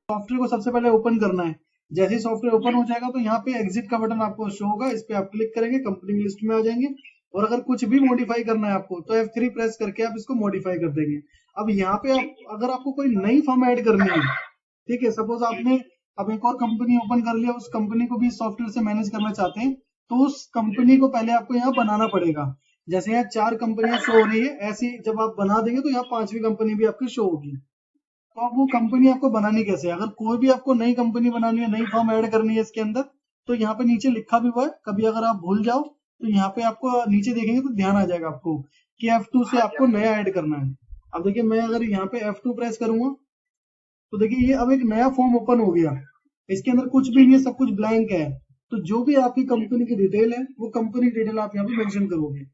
Software को सबसे पहले ओपन करना है। जैसे ही सॉफ्टवेयर ओपन हो जाएगा तो यहाँ पे एग्जिट का बटन आपको शो होगा, इस पे आप क्लिक करेंगे, कंपनी की लिस्ट में आ जाएंगे। और अगर कुछ भी मॉडिफाई करना है आपको तो F3 प्रेस करके आप इसको मॉडिफाई कर देंगे। अब यहाँ पे अगर आपको कोई नई फर्म ऐड करनी है, ठीक है, सपोज आपने अब एक और कंपनी ओपन कर लिया, उस कंपनी को भी सॉफ्टवेयर से मैनेज करना चाहते हैं, तो उस कंपनी को पहले आपको यहाँ बनाना पड़ेगा। जैसे यहाँ 4 कंपनियां शो हो रही है, ऐसी जब आप बना देंगे तो यहाँ 5वीं कंपनी भी आपकी शो होगी। तो अब वो कंपनी आपको बनानी कैसे है, अगर कोई भी आपको नई कंपनी बनानी है, नई फर्म ऐड करनी है इसके अंदर, तो यहाँ पे नीचे लिखा भी हुआ है, कभी अगर आप भूल जाओ तो यहाँ पे आपको नीचे देखेंगे तो ध्यान आ जाएगा आपको कि F2 से आपको नया ऐड करना है। अब देखिए मैं अगर यहाँ पे F2 प्रेस करूंगा तो देखिए ये अब एक नया फॉर्म ओपन हो गया, इसके अंदर कुछ भी नहीं है, सब कुछ ब्लैंक है। तो जो भी आपकी कंपनी की डिटेल है वो कंपनी डिटेल आप यहाँ पे मेंशन करोगे।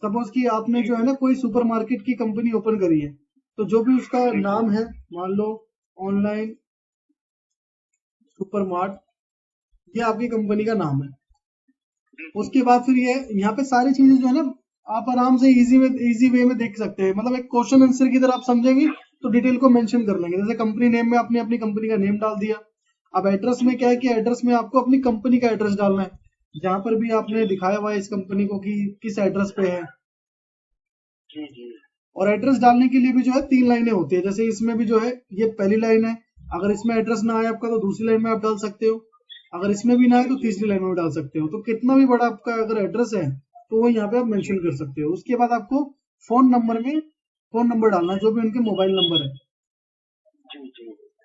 सपोज कि आपने जो है ना कोई सुपरमार्केट की कंपनी ओपन करी है, तो जो भी उसका नाम है, मान लो ऑनलाइन सुपरमार्ट, ये आपकी कंपनी का नाम है। उसके बाद फिर ये यहाँ पे सारी चीजें जो है ना आप आराम से इजी वे में देख सकते हैं, मतलब एक क्वेश्चन आंसर की तरह आप समझेंगे तो डिटेल को मेंशन कर लेंगे। जैसे कंपनी नेम में आपने अपनी कंपनी का नेम डाल दिया। अब एड्रेस में क्या है कि एड्रेस में आपको अपनी कंपनी का एड्रेस डालना है, जहां पर भी आपने दिखाया हुआ है इस कंपनी को कि किस एड्रेस पे है। और एड्रेस डालने के लिए भी जो है 3 लाइनें होती है। जैसे इसमें भी जो है ये पहली लाइन है, अगर इसमें एड्रेस ना आए आपका तो दूसरी लाइन में आप डाल सकते हो, अगर इसमें भी ना आए तो तीसरी लाइन में डाल सकते हो। तो कितना भी बड़ा आपका अगर एड्रेस है तो वो यहाँ पे आप मेंशन कर सकते हो। उसके बाद आपको फोन नंबर डालना है, जो भी उनके मोबाइल नंबर है।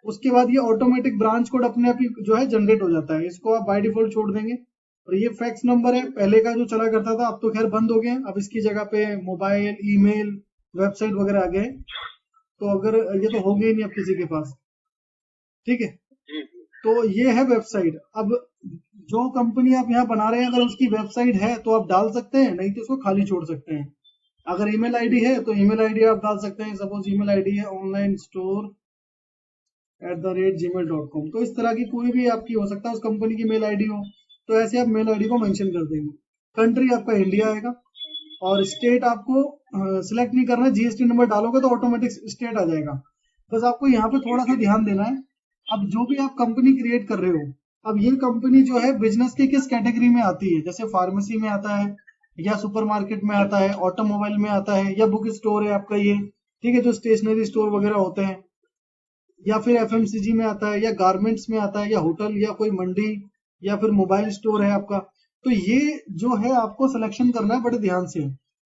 उसके बाद ये ऑटोमेटिक ब्रांच कोड अपने आप ही जो है जनरेट हो जाता है, इसको आप बाय डिफॉल्ट छोड़ देंगे। और ये फैक्स नंबर है, पहले का जो चला करता था, अब तो खैर बंद हो गए, अब इसकी जगह पे मोबाइल, ईमेल, वेबसाइट वगैरह आ गए। तो अगर ये तो हो गए नहीं अब किसी के पास, ठीक है। तो ये है वेबसाइट। अब जो कंपनी आप यहाँ बना रहे हैं अगर उसकी वेबसाइट है तो आप डाल सकते हैं, नहीं तो उसको खाली छोड़ सकते हैं। अगर ईमेल आईडी है तो ईमेल आईडी आप डाल सकते हैं। सपोज ईमेल आईडी है onlinestore@gmail.com, तो इस तरह की कोई भी आपकी हो सकता है उस कंपनी की मेल आईडी हो, तो ऐसे आप मेल आईडी को मेंशन कर देंगे। कंट्री आपका इंडिया आएगा और स्टेट आपको सिलेक्ट नहीं करना है, जीएसटी नंबर डालोगे तो ऑटोमेटिक स्टेट आ जाएगा। बस आपको यहाँ पे थोड़ा सा ध्यान देना है। अब जो भी आप कंपनी क्रिएट कर रहे हो, अब ये कंपनी जो है बिजनेस की किस कैटेगरी में आती है, जैसे फार्मेसी में आता है या सुपरमार्केट में आता है, ऑटोमोबाइल में आता है, या बुक स्टोर है आपका ये, ठीक है, जो स्टेशनरी स्टोर वगैरह होते हैं, या फिर एफएमसीजी में आता है, या गारमेंट्स में आता है, या होटल, या कोई मंडी, या फिर मोबाइल स्टोर है आपका। तो ये जो है आपको सिलेक्शन करना है बड़े ध्यान से,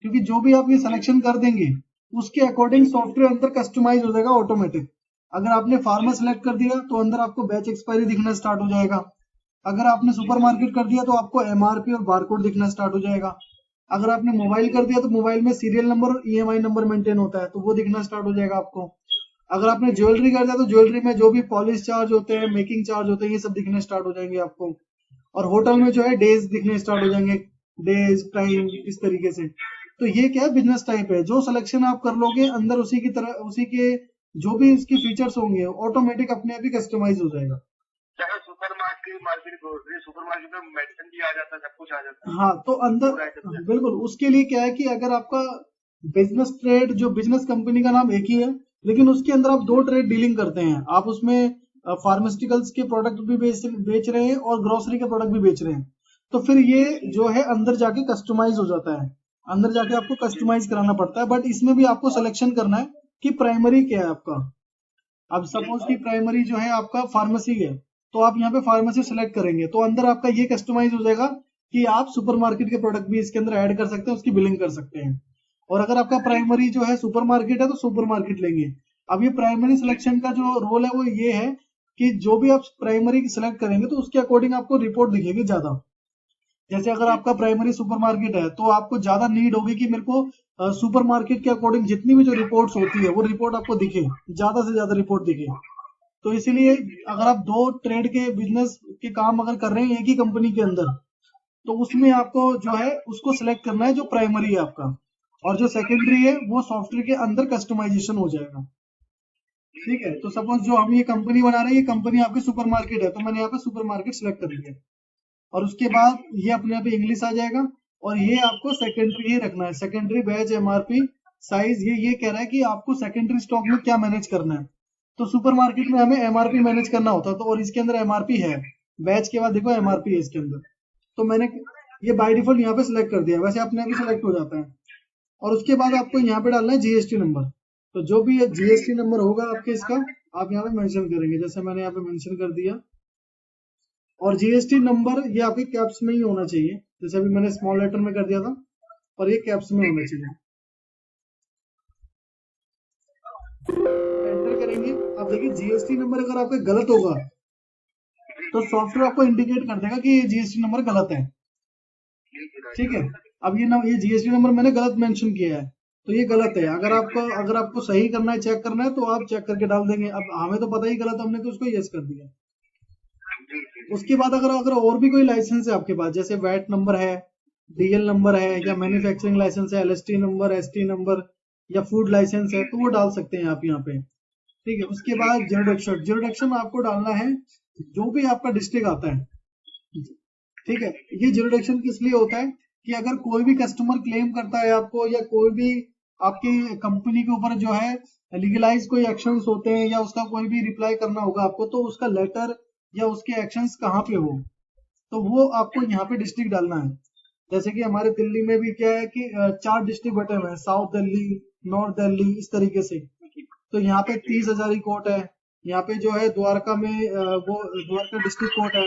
क्योंकि जो भी आप ये सिलेक्शन कर देंगे उसके अकॉर्डिंग सॉफ्टवेयर अंदर कस्टमाइज हो जाएगा ऑटोमेटिक। अगर आपने फार्मा सेलेक्ट कर दिया तो अंदर आपको बैच एक्सपायरी दिखना स्टार्ट हो जाएगा। अगर आपने सुपरमार्केट कर दिया तो आपको एमआरपी और बारकोड दिखना स्टार्ट हो जाएगा। अगर आपने मोबाइल कर दिया तो मोबाइल में सीरियल नंबर और ईएमआई नंबर मेंटेन होता है, तो वो दिखना स्टार्ट हो जाएगा आपको। अगर आपने ज्वेलरी कर दिया तो ज्वेलरी में जो भी पॉलिश चार्ज होते हैं, मेकिंग चार्ज होते हैं, ये सब दिखने स्टार्ट हो जाएंगे आपको। और होटल में जो है डेज दिखने स्टार्ट हो जाएंगे, डेज, टाइम, इस तरीके से। तो ये क्या है, बिजनेस टाइप है। जो सिलेक्शन आप कर लोगे अंदर उसी की तरह, उसी के जो भी इसके फीचर्स होंगे ऑटोमेटिक अपने आप ही कस्टमाइज हो जाएगा। चाहे सुपरमार्केट में मेडिसिन भी आ जाता है, सब कुछ आ जाता है। हाँ, तो अंदर बिल्कुल उसके लिए क्या है कि अगर आपका बिजनेस ट्रेड, जो बिजनेस कंपनी का नाम एक ही है, लेकिन उसके अंदर आप 2 ट्रेड डीलिंग करते हैं। आप उसमें फार्मास्यूटिकल्स के प्रोडक्ट भी बेच रहे हैं और ग्रोसरी के प्रोडक्ट भी बेच रहे हैं। तो फिर ये जो है अंदर जाके कस्टमाइज हो जाता है, अंदर जाके आपको कस्टमाइज कराना पड़ता है। बट इसमें भी आपको सिलेक्शन करना है कि प्राइमरी क्या है आपका। अब सपोज की प्राइमरी जो है आपका फार्मेसी है, तो आप यहाँ पे फार्मेसी सेलेक्ट करेंगे तो अंदर आपका ये कस्टमाइज हो जाएगा कि आप सुपरमार्केट के प्रोडक्ट भी इसके अंदर ऐड कर सकते हैं, उसकी बिलिंग कर सकते हैं। और अगर आपका प्राइमरी जो है सुपरमार्केट है तो सुपरमार्केट लेंगे। अब ये प्राइमरी सिलेक्शन का जो रोल है वो ये है कि जो भी आप प्राइमरी सिलेक्ट करेंगे तो उसके अकॉर्डिंग आपको रिपोर्ट दिखेगी ज्यादा। जैसे अगर आपका प्राइमरी सुपरमार्केट है तो आपको ज्यादा नीड होगी कि मेरे को सुपरमार्केट के अकॉर्डिंग जितनी भी जो रिपोर्ट्स होती है वो रिपोर्ट आपको दिखे, ज्यादा से ज्यादा रिपोर्ट दिखे। तो इसीलिए अगर आप 2 ट्रेड के बिजनेस के काम अगर कर रहे हैं एक ही कंपनी के अंदर, तो उसमें आपको जो है उसको सिलेक्ट करना है जो प्राइमरी है आपका, और जो सेकेंडरी है वो सॉफ्टवेयर के अंदर कस्टमाइजेशन हो जाएगा। ठीक है, तो सपोज जो हम ये कंपनी बना रहे हैं, ये कंपनी आपकी सुपरमार्केट है, तो मैंने यहाँ पे सुपरमार्केट सिलेक्ट कर लिया। और उसके बाद ये अपने आप इंग्लिश आ जाएगा। और ये आपको सेकेंडरी ही रखना है, सेकेंडरी बैच, एमआरपी, साइज, ये कह रहा है कि आपको सेकेंडरी स्टॉक में क्या मैनेज करना है। तो सुपरमार्केट में हमें एमआरपी मैनेज करना होता है, तो और इसके अंदर एमआरपी है, बैच के बाद देखो एमआरपी है इसके अंदर, तो मैंने ये बाय डिफॉल्ट यहाँ पे सिलेक्ट कर दिया, वैसे अपने आप ही सिलेक्ट हो जाता है। और उसके बाद आपको यहाँ पे डालना है जीएसटी नंबर, तो जो भी जीएसटी नंबर होगा आपके इसका आप यहाँ पे मेंशन करेंगे, जैसे मैंने यहाँ पे मेंशन कर दिया। और जीएसटी नंबर ये आपके कैप्स में ही होना चाहिए, जैसे अभी मैंने स्मॉल लेटर में कर दिया था, और ये कैप्स में होना चाहिए। एंटर करेंगे, अब देखिए जीएसटी नंबर अगर आपका गलत होगा तो सॉफ्टवेयर आपको इंडिकेट कर देगा कि ये जीएसटी नंबर गलत है, ठीक है। अब ये जीएसटी नंबर मैंने गलत मेंशन किया है, तो ये गलत है। अगर आपको सही करना है, चेक करना है, तो आप चेक करके डाल देंगे। अब हमें तो पता ही गलत, हमने तो उसको यस कर दिया। उसके बाद अगर और भी कोई लाइसेंस है आपके पास, जैसे वैट नंबर है, डीएल नंबर है, या मैन्युफैक्चरिंग लाइसेंस है, एलएसटी नंबर, एसटी नंबर, या फूड लाइसेंस है, तो वो डाल सकते हैं आप यहाँ पे, ठीक है। उसके बाद जुरिडिक्शन आपको डालना है जो भी आपका डिस्ट्रिक्ट आता है, ठीक है। ये जुरिडिक्शन किस लिए होता है कि अगर कोई भी कस्टमर क्लेम करता है आपको, या कोई भी आपकी कंपनी के ऊपर जो है लीगलाइज कोई एक्शंस होते हैं, या उसका कोई भी रिप्लाई करना होगा आपको, तो उसका लेटर या उसके एक्शंस कहाँ पे हो, तो वो आपको यहाँ पे डिस्ट्रिक्ट डालना है। जैसे कि हमारे दिल्ली में भी क्या है कि 4 डिस्ट्रिक्ट बटे हुए हैं, साउथ दिल्ली, नॉर्थ दिल्ली, इस तरीके से। तो यहाँ पे 30 हजारी कोर्ट है, यहाँ पे जो है द्वारका में वो द्वारका डिस्ट्रिक्ट कोर्ट है।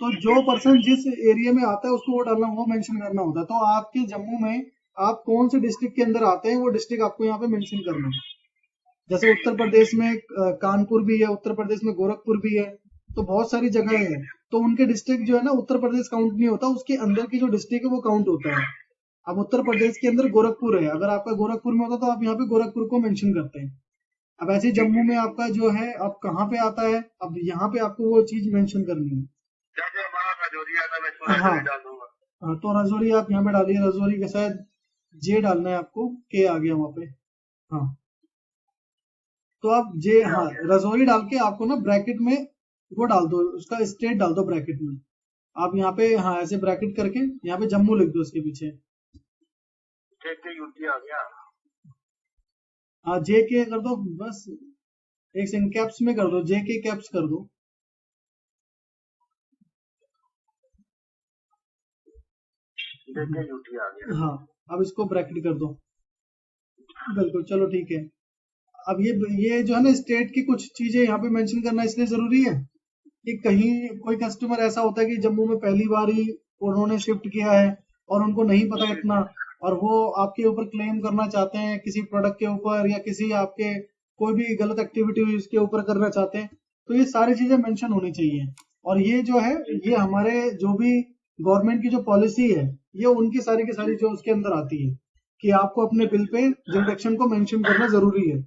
तो जो पर्सन जिस एरिया में आता है उसको वो डालना, वो मेंशन करना होता है। तो आपके जम्मू में आप कौन से डिस्ट्रिक्ट के अंदर आते हैं, वो डिस्ट्रिक्ट आपको यहाँ पे मेंशन करना है। जैसे उत्तर प्रदेश में कानपुर भी है, उत्तर प्रदेश में गोरखपुर भी है, तो बहुत सारी जगह है, तो उनके डिस्ट्रिक्ट जो है ना, उत्तर प्रदेश काउंट नहीं होता, उसके अंदर की जो डिस्ट्रिक्ट है वो काउंट होता है। अब उत्तर प्रदेश के अंदर गोरखपुर है, अगर आपका गोरखपुर में होता तो आप यहाँ पे गोरखपुर को मेंशन करते हैं। अब ऐसे जम्मू में आपका जो है आप कहाँ पे आता है, अब यहाँ पे आपको वो चीज मेंशन करनी है। हाँ हाँ, तो रजौरी आप यहाँ पे डालिए, रजौरी के शायद जे डालना है आपको, के आ गया वहां पे। हाँ, तो आप जे, हाँ रजौरी डाल के आपको ना ब्रैकेट में वो डाल दो, उसका स्टेट डाल दो ब्रैकेट में। आप यहाँ पे हाँ ऐसे ब्रैकेट करके यहाँ पे जम्मू लिख दो उसके पीछे। आ गया। हाँ जे के कर दो, बस एक सेकंड, कैप्स में कर दो, जे के कैप्स कर दो। आ गया। हाँ, अब इसको ब्रैकेट कर दो, बिल्कुल, चलो ठीक है। अब ये जो है ना स्टेट की कुछ चीजें यहाँ पे मेंशन करना इसलिए जरूरी है कि कहीं कोई कस्टमर ऐसा होता है कि जम्मू में पहली बार ही उन्होंने शिफ्ट किया है और उनको नहीं पता इतना, और वो आपके ऊपर क्लेम करना चाहते हैं किसी प्रोडक्ट के ऊपर, या किसी आपके कोई भी गलत एक्टिविटी हुई उसके ऊपर करना चाहते हैं, तो ये सारी चीजें मेंशन होनी चाहिए। और ये जो है ये हमारे जो भी गवर्नमेंट की जो पॉलिसी है, ये उनकी सारी की सारी जो उसके अंदर आती है कि आपको अपने बिल पे जुरिडिक्शन को मेंशन करना जरूरी है,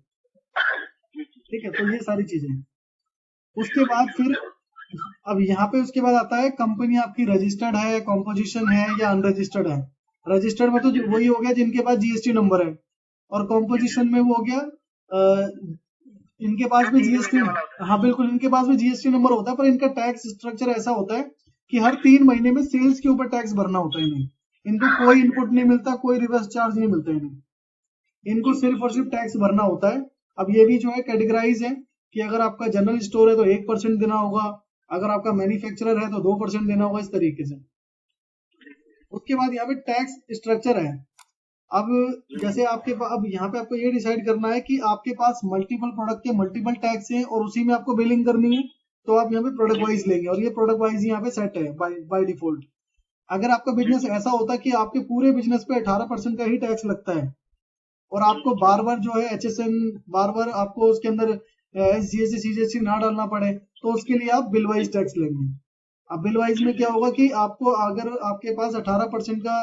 ठीक है। तो ये सारी चीजें, उसके बाद फिर अब यहाँ पे उसके बाद आता है कंपनी आपकी रजिस्टर्ड है, कॉम्पोजिशन है, या अनरजिस्टर्ड है। रजिस्टर्ड में तो वही हो गया जिनके पास जीएसटी नंबर है, और कॉम्पोजिशन में वो हो गया इनके पास भी जीएसटी, हाँ बिल्कुल, इनके पास भी जीएसटी नंबर होता है, पर इनका टैक्स स्ट्रक्चर ऐसा होता है कि हर 3 महीने में सेल्स के ऊपर टैक्स भरना होता है इन्हें। इनको कोई इनपुट नहीं मिलता, कोई रिवर्स चार्ज नहीं मिलता इन्हें, इनको सिर्फ और सिर्फ टैक्स भरना होता है। अब ये भी जो है कैटेगराइज है कि अगर आपका जनरल स्टोर है तो 1% देना होगा, अगर आपका मैन्युफैक्चरर है तो 2% देना होगा, इस तरीके से। उसके बाद यहाँ पे टैक्स स्ट्रक्चर है। अब जैसे आपके पास, अब यहाँ पे आपको ये डिसाइड करना है कि आपके पास मल्टीपल प्रोडक्ट के मल्टीपल टैक्स हैं और उसी में आपको बिलिंग करनी है, तो आप यहाँ पे प्रोडक्ट वाइज लेंगे, और ये प्रोडक्ट वाइज यहाँ पे सेट है बाय डिफॉल्ट। अगर आपका बिजनेस ऐसा होता है कि आपके पूरे बिजनेस पे 18% का ही टैक्स लगता है, और आपको बार बार जो है HSN, बार बार आपको उसके अंदर SGST CGST ना डालना पड़े, तो उसके लिए आप बिल वाइज टैक्स लेंगे। अब बिल वाइज में क्या होगा कि आपको अगर आपके पास 18% का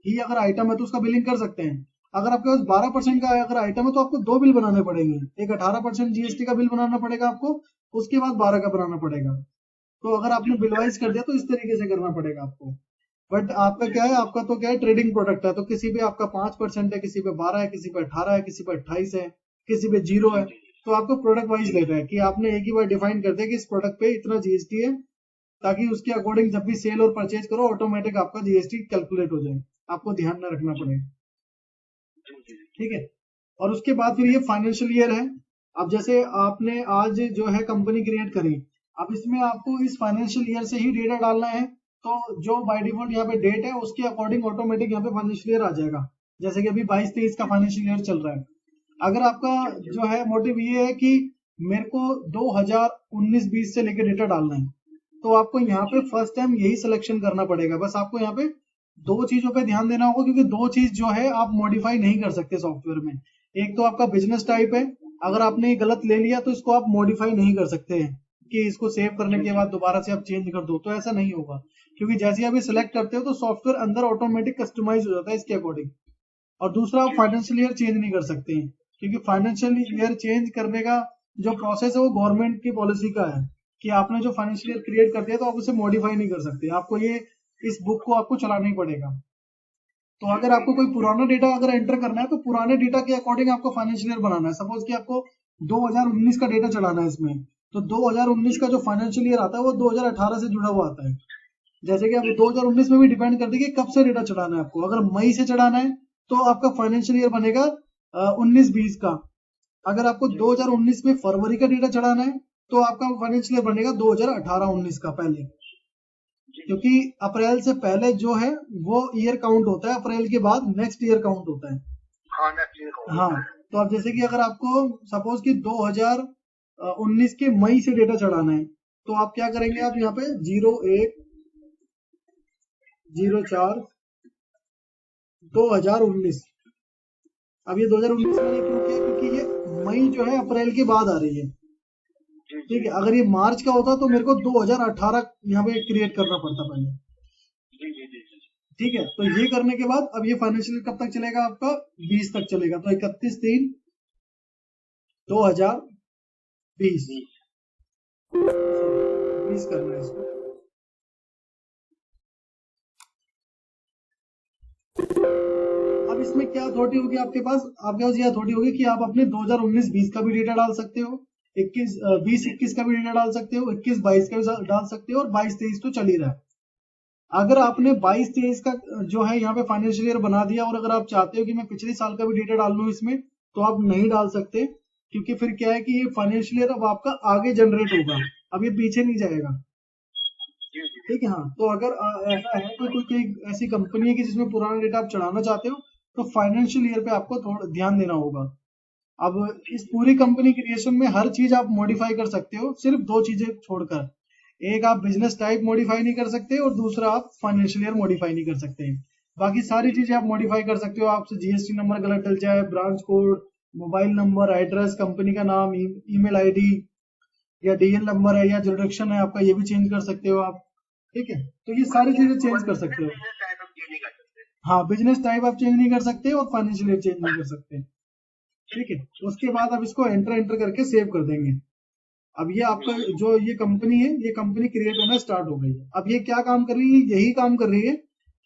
ही अगर आइटम है तो उसका बिलिंग कर सकते हैं। अगर आपके पास 12% का अगर आइटम है तो आपको 2 बिल बनाने पड़ेंगे, एक 18% जीएसटी का बिल बनाना पड़ेगा आपको, उसके बाद 12 का बनाना पड़ेगा। तो अगर आपने बिल वाइज कर दिया तो इस तरीके से करना पड़ेगा आपको। बट आपका क्या है, आपका तो क्या है ट्रेडिंग प्रोडक्ट है, तो किसी पे आपका 5% है, किसी पे 12 है, किसी पे 18 है, किसी पे 28 है, किसी पे 0 है, तो आपको प्रोडक्ट वाइज लेना है कि आपने एक ही बार डिफाइन कर दिया कि इस प्रोडक्ट पे इतना जीएसटी है, ताकि उसके अकॉर्डिंग जब भी सेल और परचेज करो ऑटोमेटिक आपका जीएसटी कैलकुलेट हो जाए, आपको ध्यान न रखना पड़े, ठीक है। और उसके बाद फिर ये फाइनेंशियल ईयर है। अब जैसे आपने आज जो है कंपनी क्रिएट करी, अब इसमें आपको इस फाइनेंशियल ईयर से ही डेटा डालना है, तो जो बाय डिफॉल्ट यहाँ पे डेट है उसके अकॉर्डिंग ऑटोमेटिक यहाँ पे फाइनेंशियल ईयर आ जाएगा। जैसे कि अभी 22-23 का फाइनेंशियल ईयर चल रहा है। अगर आपका जो है मोटिव ये है कि मेरे को 2019-20 से लेके डेटा डालना है, तो आपको यहाँ पे फर्स्ट टाइम यही सिलेक्शन करना पड़ेगा। बस आपको यहाँ पे दो चीजों पे ध्यान देना होगा, क्योंकि दो चीज जो है आप मॉडिफाई नहीं कर सकते सॉफ्टवेयर में। एक तो आपका बिजनेस टाइप है, अगर आपने ये गलत ले लिया तो इसको आप मॉडिफाई नहीं कर सकते हैं कि इसको सेव करने के बाद दोबारा से आप चेंज कर दो, तो ऐसा नहीं होगा। क्योंकि जैसे ही आप सिलेक्ट करते हो तो सॉफ्टवेयर अंदर ऑटोमेटिक कस्टमाइज हो जाता है इसके अकॉर्डिंग। और दूसरा, आप फाइनेंशियल ईयर चेंज नहीं कर सकते हैं, क्योंकि फाइनेंशियल ईयर चेंज करने का जो प्रोसेस है वो गवर्नमेंट की पॉलिसी का है कि आपने जो फाइनेंशियल ईयर क्रिएट कर दिया तो आप उसे मॉडिफाई नहीं कर सकते, आपको ये इस बुक को आपको चलाना ही पड़ेगा। तो अगर आपको कोई पुराना डेटा अगर एंटर करना है तो पुराने डेटा के अकॉर्डिंग आपको फाइनेंशियल ईयर बनाना है। सपोज कि आपको 2019 का डेटा चलाना है इसमें, तो 2019 का जो फाइनेंशियल ईयर आता है वो 2018 से जुड़ा हुआ आता है। जैसे कि आप 2019 में भी डिपेंड करती है कि कब से डेटा चढ़ाना है आपको। अगर मई से चढ़ाना है तो आपका फाइनेंशियल ईयर बनेगा 19-20 का। अगर आपको 2019 में फरवरी का डेटा चढ़ाना है तो आपका फाइनेंशियल ईयर बनेगा 2018-19 का पहले, क्योंकि अप्रैल से पहले जो है वो ईयर काउंट होता है, अप्रैल के बाद नेक्स्ट ईयर काउंट होता है। हाँ, तो अब जैसे कि अगर आपको सपोज कि 2019 के मई से डेटा चढ़ाना है तो आप क्या करेंगे, आप यहाँ पे 01/04/2019। अब ये 2019 मैंने क्यों किया, क्योंकि ये मई जो है अप्रैल के बाद आ रही है। ठीक है, अगर ये मार्च का होता तो मेरे को 2018 यहाँ पे क्रिएट करना पड़ता पहले। ठीक है, तो ये करने के बाद अब ये फाइनेंशियल कब तक चलेगा आपका, 20 तक चलेगा। तो 31/3/2020 20 करना है इसको। अब इसमें क्या अथॉरिटी होगी आपके पास ये अथॉरिटी होगी कि आप अपने 2019-20 का भी डेटा डाल सकते हो, 20-21 का भी डेटा डाल सकते हो, 21-22 का भी डाल सकते हो, और 22-23 तो चल ही रहा है। अगर आपने 22-23 का जो है यहाँ पे फाइनेंशियल ईयर बना दिया और अगर आप चाहते हो कि मैं पिछले साल का भी डेटा डाल लूं इसमें, तो आप नहीं डाल सकते, क्योंकि फिर क्या है कि ये फाइनेंशियल ईयर अब आपका आगे जनरेट होगा, अब ये पीछे नहीं जाएगा। ठीक है, हाँ, तो अगर ऐसा है कि कोई ऐसी कंपनी है कि जिसमें पुराना डेटा आप चढ़ाना चाहते हो तो फाइनेंशियल ईयर पे आपको थोड़ा ध्यान देना होगा। अब इस पूरी कंपनी क्रिएशन में हर चीज आप मॉडिफाई कर सकते हो, सिर्फ दो चीजें छोड़कर। एक, आप बिजनेस टाइप मॉडिफाई नहीं कर सकते, और दूसरा आप फाइनेंशियल ईयर मॉडिफाई नहीं कर सकते। बाकी सारी चीजें आप मॉडिफाई कर सकते हो। आपसे जीएसटी नंबर गलत डल जाए, branch code, mobile number, address, company का नाम, ईमेल आईडी, या डीएल नंबर है या जुरिडिक्शन है आपका, ये भी चेंज कर सकते हो आप। ठीक है, तो ये सारी चीजें चेंज कर सकते हो। हाँ, बिजनेस टाइप आप चेंज नहीं कर सकते और फाइनेंशियल ईयर चेंज नहीं कर सकते। ठीक है, उसके बाद आप इसको एंटर करके सेव कर देंगे। अब ये आपका जो ये कंपनी है, ये कंपनी क्रिएट होना स्टार्ट हो गई है। अब ये क्या काम कर रही है, यही काम कर रही है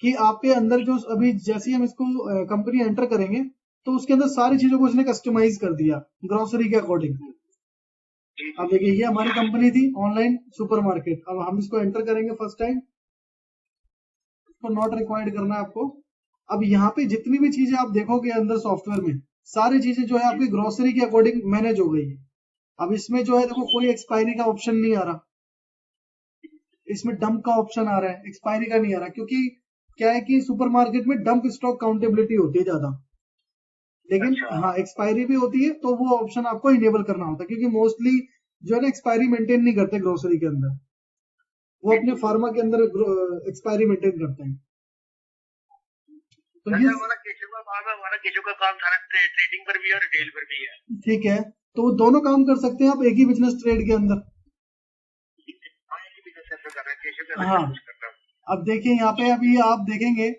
कि आपके अंदर जो अभी जैसे ही हम इसको कंपनी एंटर करेंगे तो उसके अंदर सारी चीजों को इसने कस्टमाइज कर दिया ग्रोसरी के अकॉर्डिंग। अब देखिए, ये हमारी कंपनी थी ऑनलाइन सुपरमार्केट। अब हम इसको एंटर करेंगे फर्स्ट टाइम, इसको नॉट रिक्वायर्ड करना है आपको। अब यहाँ पे जितनी भी चीजें आप देखोगे अंदर सॉफ्टवेयर में, सारी चीजें जो है आपकी ग्रोसरी के अकॉर्डिंग मैनेज हो गई है। अब इसमें जो है देखो, कोई एक्सपायरी का ऑप्शन नहीं आ रहा, इसमें डंप का ऑप्शन आ रहा है, एक्सपायरी का नहीं आ रहा, क्योंकि क्या है कि सुपरमार्केट में डंप स्टॉक काउंटेबिलिटी होती है ज्यादा, लेकिन हाँ एक्सपायरी भी होती है, तो वो ऑप्शन आपको इनेबल करना होता है, क्योंकि मोस्टली जो है ना एक्सपायरी मेंटेन नहीं करते ग्रोसरी के अंदर, वो अपने फार्मा के अंदर एक्सपायरी मेंटेन करते हैं। तो ये हमारा केशव का काम सारा ट्रेडिंग पर भी है और रिटेल पर भी है। ठीक है, तो दोनों काम कर सकते हैं आप एक ही बिजनेस ट्रेड के अंदर। हाँ, अब देखिए यहाँ पे अभी आप देखेंगे,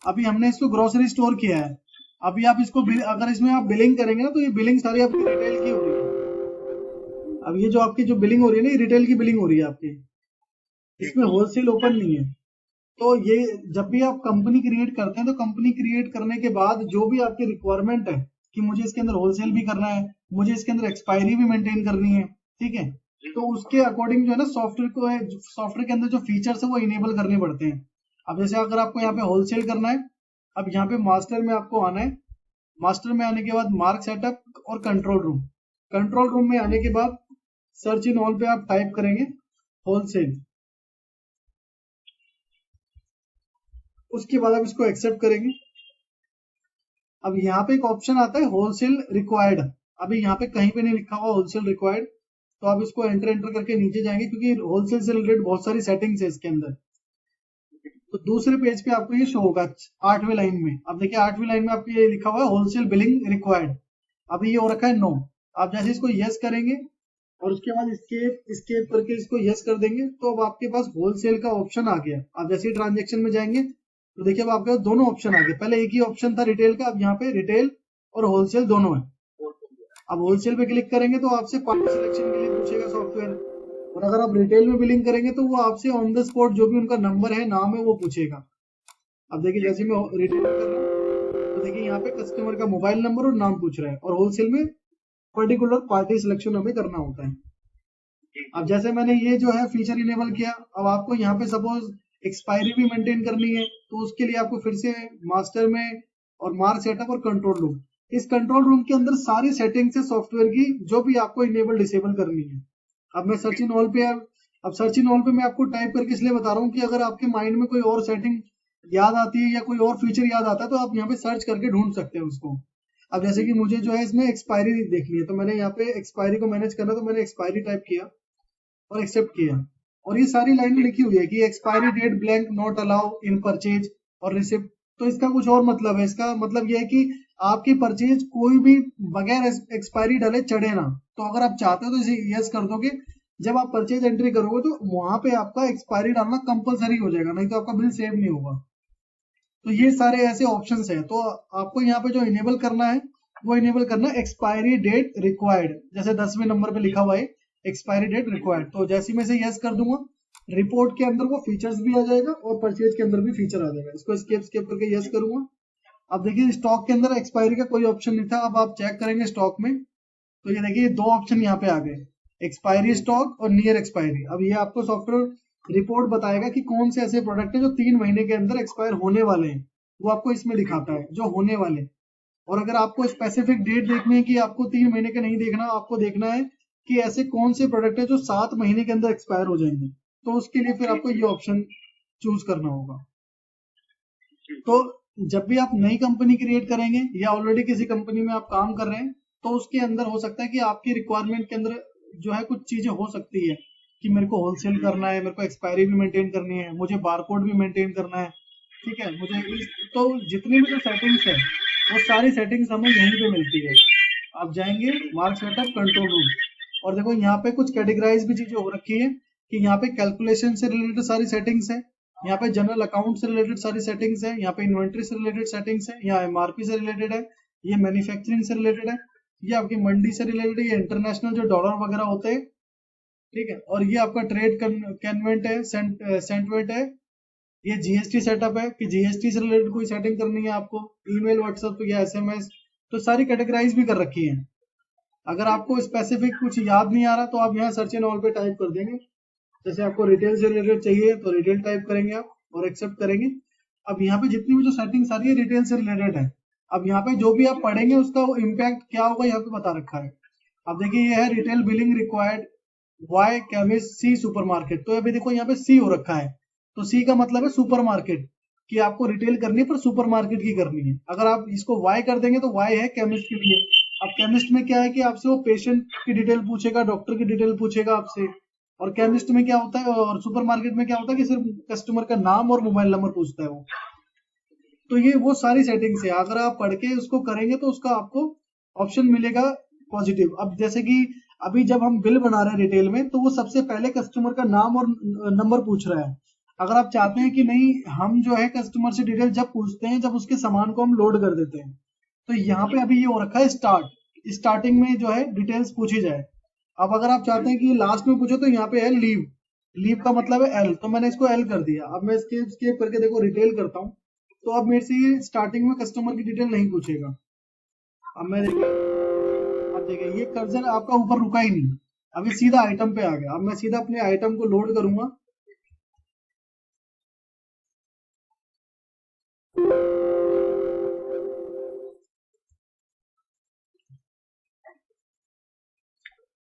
अभी हमने इसको ग्रोसरी स्टोर किया है। अभी आप इसको अगर इसमें आप बिलिंग करेंगे ना, तो ये बिलिंग सारी आपकी रिटेल की हो रही है। अब ये जो आपकी जो बिलिंग हो रही है ना, ये रिटेल की बिलिंग हो रही है आपकी, इसमें होलसेल ओपन नहीं है। तो ये जब भी आप कंपनी क्रिएट करते हैं, तो कंपनी क्रिएट करने के बाद जो भी आपकी रिक्वायरमेंट है कि मुझे इसके अंदर होलसेल भी करना है, मुझे इसके अंदर एक्सपायरी भी मेंटेन करनी है, ठीक है, तो उसके अकॉर्डिंग जो है ना सॉफ्टवेयर के अंदर जो फीचर्स है वो इनेबल करने पड़ते हैं। अब जैसे अगर आपको यहाँ पे होलसेल करना है, अब यहाँ पे मास्टर में आपको आना है। मास्टर में आने के बाद मार्क सेटअप और कंट्रोल रूम, कंट्रोल रूम में आने के बाद सर्च इन ऑल पे आप टाइप करेंगे होलसेल। उसके बाद आप इसको एक्सेप्ट करेंगे। अब यहाँ पे एक ऑप्शन आता है होलसेल रिक्वायर्ड, अभी यहाँ पे कहीं पे नहीं लिखा हुआ होलसेल रिक्वायर्ड, तो आप इसको एंटर करके नीचे जाएंगे क्योंकि होलसेल से रिलेटेड बहुत सारी सेटिंग्स है इसके अंदर। तो दूसरे पेज पे आपको ये शो होगा 8वीं लाइन में। अब देखिए 8वीं लाइन में आपको ये लिखा हुआ है होलसेल बिलिंग रिक्वायर्ड, अभी ये हो रखा है नो। आप जैसे इसको यस करेंगे और उसके बाद स्केप करके इसको यस कर देंगे तो अब आपके पास होलसेल का ऑप्शन आ गया। आप जैसे ही ट्रांजेक्शन में जाएंगे तो देखिए अब आपके पास दोनों ऑप्शन आ गए। पहले एक ही ऑप्शन था रिटेल का, अब यहाँ पे रिटेल और होलसेल दोनों है। अब होलसेल पे क्लिक करेंगे तो आपसे पार्ट सिलेक्शन के लिए पूछेगा सॉफ्टवेयर, और अगर आप रिटेल में बिलिंग करेंगे तो वो आपसे ऑन द स्पॉट जो भी उनका नंबर है, नाम है, वो पूछेगा। अब देखिए जैसे मैं रिटेल में कर रहा हूँ तो देखिए यहाँ पे कस्टमर का मोबाइल नंबर और नाम पूछ रहा है, और होलसेल में पर्टिकुलर पार्टी सिलेक्शन हमें करना होता है। अब जैसे मैंने ये जो है फीचर इनेबल किया, अब आपको यहाँ पे सपोज एक्सपायरी भी मेंटेन करनी है तो उसके लिए आपको फिर से मास्टर में और मार्क सेटअप और कंट्रोल रूम, इस कंट्रोल रूम के अंदर सारी सेटिंग्स है सॉफ्टवेयर की जो भी आपको इनेबल डिसेबल करनी है। अब मैं सर्च इन ऑल पे अब सर्च इन ऑल पे मैं आपको टाइप करके इसलिए बता रहा हूँ कि अगर आपके माइंड में कोई और सेटिंग याद आती है या कोई और फीचर याद आता है तो आप यहाँ पे सर्च करके ढूंढ सकते हैं उसको। अब जैसे कि मुझे जो है इसमें एक्सपायरी देखनी है तो मैंने यहाँ पे एक्सपायरी को मैनेज करना, तो मैंने एक्सपायरी टाइप किया और एक्सेप्ट किया, और ये सारी लाइनें लिखी हुई है कि expiry date blank not allow in purchase और रिसिप्ट। तो इसका कुछ और मतलब है, इसका मतलब ये है कि आपकी परचेज कोई भी बगैर एक्सपायरी डाले चढ़े ना। तो अगर आप चाहते हो तो इसे यस कर दोगे, जब आप परचेज एंट्री करोगे तो वहां पे आपका एक्सपायरी डालना कंपलसरी हो जाएगा, नहीं तो आपका बिल सेव नहीं होगा। तो ये सारे ऐसे ऑप्शंस हैं, तो आपको यहाँ पे जो इनेबल करना है वो इनेबल करना है एक्सपायरी डेट रिक्वायर्ड, जैसे 10वें नंबर पे लिखा हुआ है एक्सपायरी डेट रिक्वायर्ड। तो जैसे मैं इसे यस कर दूंगा रिपोर्ट के अंदर वो फीचर्स भी आ जाएगा और परचेज के अंदर भी फीचर आ जाएगा। इसको स्केप करके यस करूंगा। अब देखिए स्टॉक के अंदर एक्सपायरी का कोई ऑप्शन नहीं था, अब आप चेक करेंगे स्टॉक में तो ये देखिए दो ऑप्शन यहाँ पे आ गए, एक्सपायरी स्टॉक और नियर एक्सपायरी। अब ये आपको सॉफ्टवेयर रिपोर्ट बताएगा कि कौन से ऐसे प्रोडक्ट है जो 3 महीने के अंदर एक्सपायर होने वाले हैं, वो आपको इसमें दिखाता है जो होने वाले। और अगर आपको स्पेसिफिक डेट देखनी है कि आपको 3 महीने का नहीं देखना, आपको देखना है कि ऐसे कौन से प्रोडक्ट है जो 7 महीने के अंदर एक्सपायर हो जाएंगे, तो उसके लिए फिर आपको ये ऑप्शन चूज करना होगा। तो जब भी आप नई कंपनी क्रिएट करेंगे या ऑलरेडी किसी कंपनी में आप काम कर रहे हैं तो उसके अंदर हो सकता है कि आपकी रिक्वायरमेंट के अंदर जो है कुछ चीजें हो सकती है कि मेरे को होलसेल करना है, मेरे को एक्सपायरी भी मेंटेन करनी है, मुझे बारकोड भी मेंटेन करना है, ठीक है, मुझे तो जितनी भी जो सेटिंग्स है वो सारी सेटिंग्स हमें यहीं पे मिलती है। आप जाएंगे मार्क सेटअप कंट्रोल रूम, और देखो यहाँ पे कुछ कैटेगराइज भी चीजें हो रखी है कि यहाँ पे कैलकुलेशन से रिलेटेड सारी सेटिंग्स है, यहाँ पे जनरल अकाउंट से रिलेटेड सारी सेटिंग्स है, यहाँ पे इन्वेंट्री से रिलेटेड सेटिंग्स है, यहाँ एमआरपी से रिलेटेड है, ये मैन्युफैक्चरिंग से रिलेटेड है, ये आपकी मंडी से रिलेटेड है, ये इंटरनेशनल जो डॉलर वगैरह होते हैं, ठीक है, और ये आपका ट्रेड कन्वेंट है, सेंटवेंट है, ये जीएसटी सेटअप है कि जीएसटी से रिलेटेड कोई सेटिंग करनी है आपको, ईमेल व्हाट्सएप या एसएमएस, तो सारी कैटेगराइज भी कर रखी है। अगर आपको स्पेसिफिक कुछ याद नहीं आ रहा तो आप यहाँ सर्च एंड ऑल पे टाइप कर देंगे, जैसे आपको रिटेल से रिलेटेड चाहिए तो रिटेल टाइप करेंगे आप और एक्सेप्ट करेंगे। अब यहाँ पे जितनी भी जो सेटिंग्स आ रही है रिटेल से रिलेटेड है। अब यहाँ पे जो भी आप पढ़ेंगे उसका इम्पैक्ट क्या होगा यहाँ पे बता रखा है। अब देखिए ये है retail billing required why chemist see supermarket, तो अभी देखो यहाँ पे सी हो रखा है, तो सी का मतलब है सुपरमार्केट, कि आपको रिटेल करनी है पर सुपरमार्केट की करनी है। अगर आप इसको वाई कर देंगे तो वाई है केमिस्ट के लिए। अब केमिस्ट में क्या है कि आपसे वो पेशेंट की डिटेल पूछेगा, डॉक्टर की डिटेल पूछेगा आपसे, और केमिस्ट में क्या होता है और सुपरमार्केट में क्या होता है कि सिर्फ कस्टमर का नाम और मोबाइल नंबर पूछता है वो। तो ये वो सारी सेटिंग्स है, अगर आप पढ़ के उसको करेंगे तो उसका आपको ऑप्शन मिलेगा पॉजिटिव। अब जैसे कि अभी जब हम बिल बना रहे हैं रिटेल में तो वो सबसे पहले कस्टमर का नाम और नंबर पूछ रहा है। अगर आप चाहते हैं कि नहीं हम जो है कस्टमर से डिटेल जब पूछते हैं जब उसके सामान को हम लोड कर देते हैं, तो यहाँ पे अभी ये हो रखा है स्टार्टिंग में जो है डिटेल्स पूछी जाए। अब अगर आप चाहते हैं कि लास्ट में पूछो तो यहाँ पे है लीव, लीव का मतलब है एल, तो मैंने इसको एल कर दिया। अब मैं स्केप करके देखो रिटेल करता हूँ तो अब मेरे से ये स्टार्टिंग में कस्टमर की डिटेल नहीं पूछेगा। अब मैं देखिए, अब देखिए ये कर्सर आपका ऊपर रुका ही नहीं, अभी सीधा आइटम पे आ गया। अब मैं सीधा अपने आइटम को लोड करूंगा,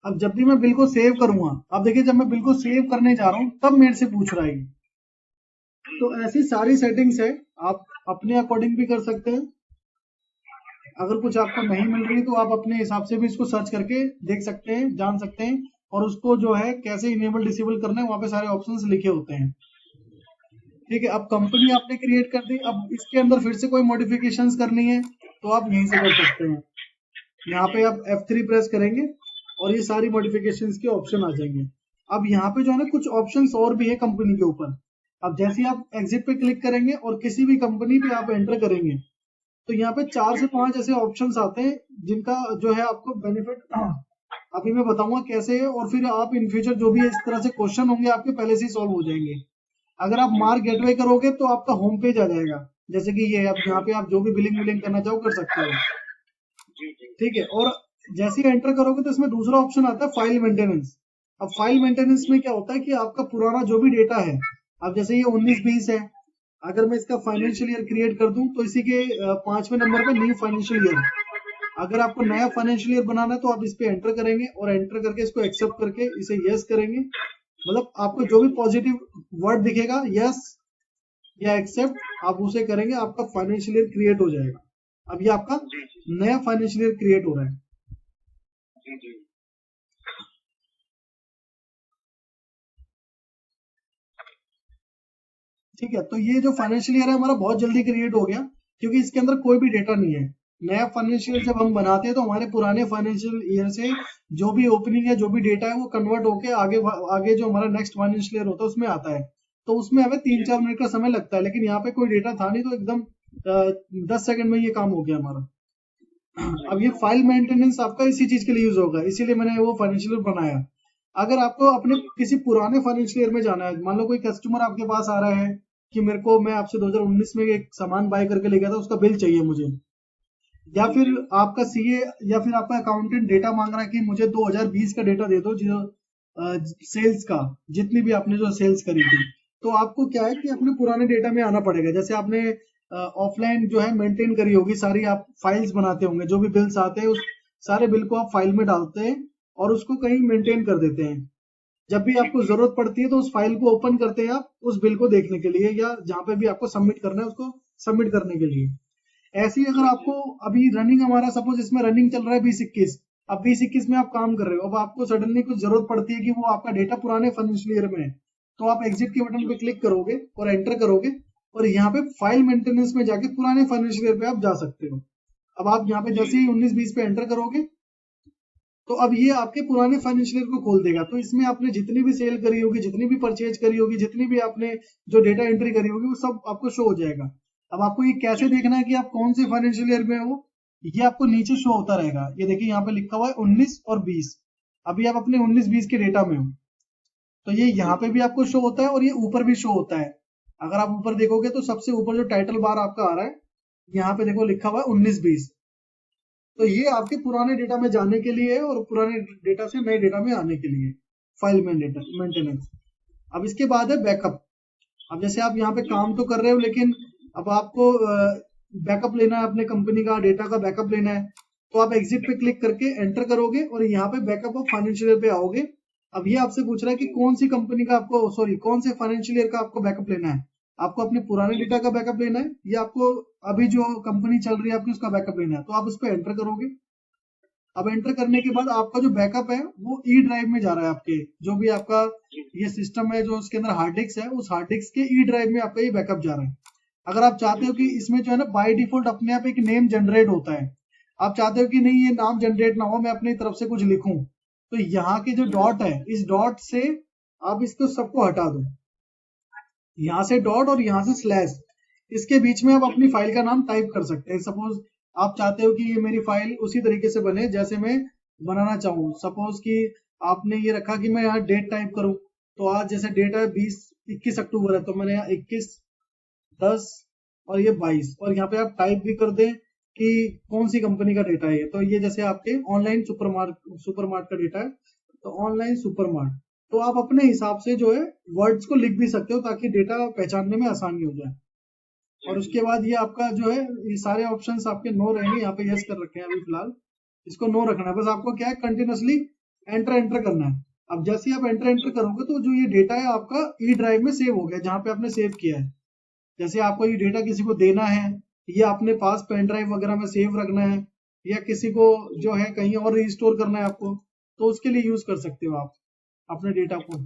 अब जब भी मैं बिल को सेव करूंगा, अब देखिए जब मैं बिल को सेव करने जा रहा हूँ तब मेरे से पूछ रहा है ये। तो ऐसी सारी सेटिंग्स है, आप अपने अकॉर्डिंग भी कर सकते हैं। अगर कुछ आपको नहीं मिल रही तो आप अपने हिसाब से भी इसको सर्च करके देख सकते हैं, जान सकते हैं। और उसको जो है कैसे इनेबल डिसेबल करना है वहां पे सारे ऑप्शंस लिखे होते हैं। ठीक है, अब कंपनी आपने क्रिएट कर दी, अब इसके अंदर फिर से कोई मॉडिफिकेशंस करनी है तो आप यहीं से कर सकते हैं। यहाँ पे आप F3 प्रेस करेंगे और ये सारी मॉडिफिकेशंस के ऑप्शन आ जाएंगे। अब यहाँ पे जो है ना कुछ ऑप्शंस और भी है कंपनी के ऊपर। अब जैसे ही आप एग्जिट पे क्लिक करेंगे और किसी भी कंपनी पे आप एंटर करेंगे तो यहाँ पे 4 से 5 ऐसे ऑप्शंस आते हैं जिनका जो है आपको बेनिफिट अभी मैं बताऊंगा कैसे है। और फिर आप इन फ्यूचर जो भी इस तरह से क्वेश्चन होंगे आपके पहले से ही सॉल्व हो जाएंगे। अगर आप मार्क गेटवे करोगे तो आपका होम पेज आ जाएगा, जैसे कि ये अब यहाँ पे आप जो भी बिलिंग विलिंग करना चाहो कर सकते हो। जी जी ठीक है, और जैसे ही एंटर करोगे तो इसमें दूसरा ऑप्शन आता है फाइल मेंटेनेंस। अब फाइल मेंटेनेंस में क्या होता है कि आपका पुराना जो भी डेटा है, अब जैसे ये 19-20 है, अगर मैं इसका फाइनेंशियल ईयर क्रिएट कर दूं तो इसी के 5वें नंबर पे न्यू फाइनेंशियल ईयर। अगर आपको नया फाइनेंशियल ईयर बनाना है तो आप इस पे एंटर करेंगे और एंटर करके इसको एक्सेप्ट करके इसे यस करेंगे। मतलब आपको जो भी पॉजिटिव वर्ड दिखेगा यस या एक्सेप्ट आप उसे करेंगे, आपका फाइनेंशियल ईयर क्रिएट हो जाएगा। अब ये आपका जी जी नया फाइनेंशियल ईयर क्रिएट हो रहा है। जी जी ठीक है, तो ये जो फाइनेंशियल ईयर है हमारा बहुत जल्दी क्रिएट हो गया क्योंकि इसके अंदर कोई भी डेटा नहीं है। नया फाइनेंशियल जब हम बनाते हैं तो हमारे पुराने फाइनेंशियल ईयर से जो भी ओपनिंग है जो भी डेटा है वो कन्वर्ट होके आगे आगे जो हमारा नेक्स्ट फाइनेंशियल ईयर होता है उसमें आता है। तो उसमें हमें 3-4 मिनट का समय लगता है, लेकिन यहाँ पे कोई डेटा था नहीं तो एकदम 10 सेकंड में ये काम हो गया हमारा। अब ये फाइल मेंटेनेंस आपका इसी चीज के लिए यूज होगा, इसीलिए मैंने वो फाइनेंशियल ईयर बनाया। अगर आपको अपने किसी पुराने फाइनेंशियल ईयर में जाना है, मान लो कोई कस्टमर आपके पास आ रहा है कि मेरे को, मैं आपसे 2019 में एक सामान बाय करके ले गया था उसका बिल चाहिए मुझे, या फिर आपका सीए या फिर आपका अकाउंटेंट डेटा मांग रहा है कि मुझे 2020 का डेटा दे दो जो सेल्स का, जितनी भी आपने जो सेल्स करी थी। तो आपको क्या है कि अपने पुराने डेटा में आना पड़ेगा। जैसे आपने ऑफलाइन जो है मेंटेन करी होगी सारी, आप फाइल्स बनाते होंगे, जो भी बिल्स आते हैं उस सारे बिल को आप फाइल में डालते हैं और उसको कहीं मेंटेन कर देते हैं। जब भी आपको जरूरत पड़ती है तो उस फाइल को ओपन करते हैं आप उस बिल को देखने के लिए, या जहां पे भी आपको सबमिट करना है उसको सबमिट करने के लिए। ऐसे ही अगर आपको अभी रनिंग, हमारा सपोज इसमें रनिंग चल रहा है 2021, अब 2021 में आप काम कर रहे हो, अब आपको सडनली कुछ जरूरत पड़ती है कि वो आपका डेटा पुराने फाइनेंशियल ईयर में है, तो आप एग्जिट के बटन पे क्लिक करोगे और एंटर करोगे और यहाँ पे फाइल मेंटेनेंस में जाके पुराने फाइनेंशियल ईयर पे आप जा सकते हो। अब आप यहाँ पे जैसे ही 19-20 पे एंटर करोगे तो अब ये आपके पुराने फाइनेंशियल ईयर को खोल देगा। तो इसमें आपने जितनी भी सेल करी होगी, जितनी भी परचेज करी होगी, जितनी भी आपने जो डेटा एंट्री करी होगी वो सब आपको शो हो जाएगा। अब आपको ये कैसे देखना है कि आप कौन से फाइनेंशियल ईयर में हो, ये आपको नीचे शो होता रहेगा। ये देखिए यहाँ पे लिखा हुआ है 19 और 20, अभी आप अपने 19-20 के डेटा में हो तो ये यहाँ पे भी आपको शो होता है और ये ऊपर भी शो होता है। अगर आप ऊपर देखोगे तो सबसे ऊपर जो टाइटल बार आपका आ रहा है यहाँ पे देखो लिखा हुआ है 19-20, तो ये आपके पुराने डेटा में जाने के लिए है और पुराने डेटा से नए डेटा में आने के लिए फाइल मेंटेनेंस। अब इसके बाद है बैकअप। अब जैसे आप यहाँ पे काम तो कर रहे हो लेकिन अब आपको बैकअप लेना है, अपने कंपनी का डेटा का बैकअप लेना है, तो आप एग्जिट पे क्लिक करके एंटर करोगे और यहाँ पे बैकअप ऑफ फाइनेंशियल ईयर पे आओगे। अब ये आपसे पूछ रहा है कि कौन सी कंपनी का आपको, सॉरी कौन से फाइनेंशियल ईयर का आपको बैकअप लेना है। आपको अपने पुराने डेटा का बैकअप लेना है या आपको अभी जो कंपनी चल रही है आपकी उसका बैकअप लेना है, तो आप उस पर एंटर करोगे। अब एंटर करने के बाद आपका जो बैकअप है वो ई ड्राइव में जा रहा है, आपके जो भी आपका ये सिस्टम है जो उसके अंदर हार्ड डिस्क है उस हार्ड डिस्क के ई ड्राइव में आपका ये बैकअप जा रहा है। अगर आप चाहते हो कि इसमें जो है ना बाय डिफॉल्ट अपने आप एक नेम जनरेट होता है, आप चाहते हो कि नहीं ये नाम जनरेट ना हो, मैं अपनी तरफ से कुछ लिखूं, तो यहाँ के जो डॉट है इस डॉट से आप इसको सबको हटा दो, यहाँ से डॉट और यहाँ से स्लैश, इसके बीच में आप अपनी फाइल का नाम टाइप कर सकते हैं। सपोज आप चाहते हो कि ये मेरी फाइल उसी तरीके से बने जैसे मैं बनाना चाहूँ। सपोज कि आपने ये रखा कि मैं यहाँ डेट टाइप करूँ, तो आज जैसे डेट है 21 अक्टूबर है तो मैंने यहाँ 21, 10 और ये 22, और यहाँ पे आप टाइप भी कर दें कि कौन सी कंपनी का डेटा है। तो ये जैसे आपके ऑनलाइन सुपरमार्ट का डेटा है तो ऑनलाइन सुपरमार्ट, तो आप अपने हिसाब से जो है वर्ड्स को लिख भी सकते हो ताकि डेटा पहचानने में आसानी हो जाए। और उसके बाद ये आपका जो है ये सारे ऑप्शंस आपके नो रहेंगे, यहाँ पे यस कर रखे हैं अभी फिलहाल, इसको नो रखना है। बस आपको क्या है कंटिन्यूसली एंटर करना है। अब जैसे ही आप एंटर करोगे तो जो ये डेटा है आपका ई ड्राइव में सेव हो गया, जहाँ पे आपने सेव किया है। जैसे आपको ये डेटा किसी को देना है या अपने पास पेन ड्राइव वगैरह में सेव रखना है या किसी को जो है कहीं और रिस्टोर करना है आपको, तो उसके लिए यूज कर सकते हो आप अपने डेटा को।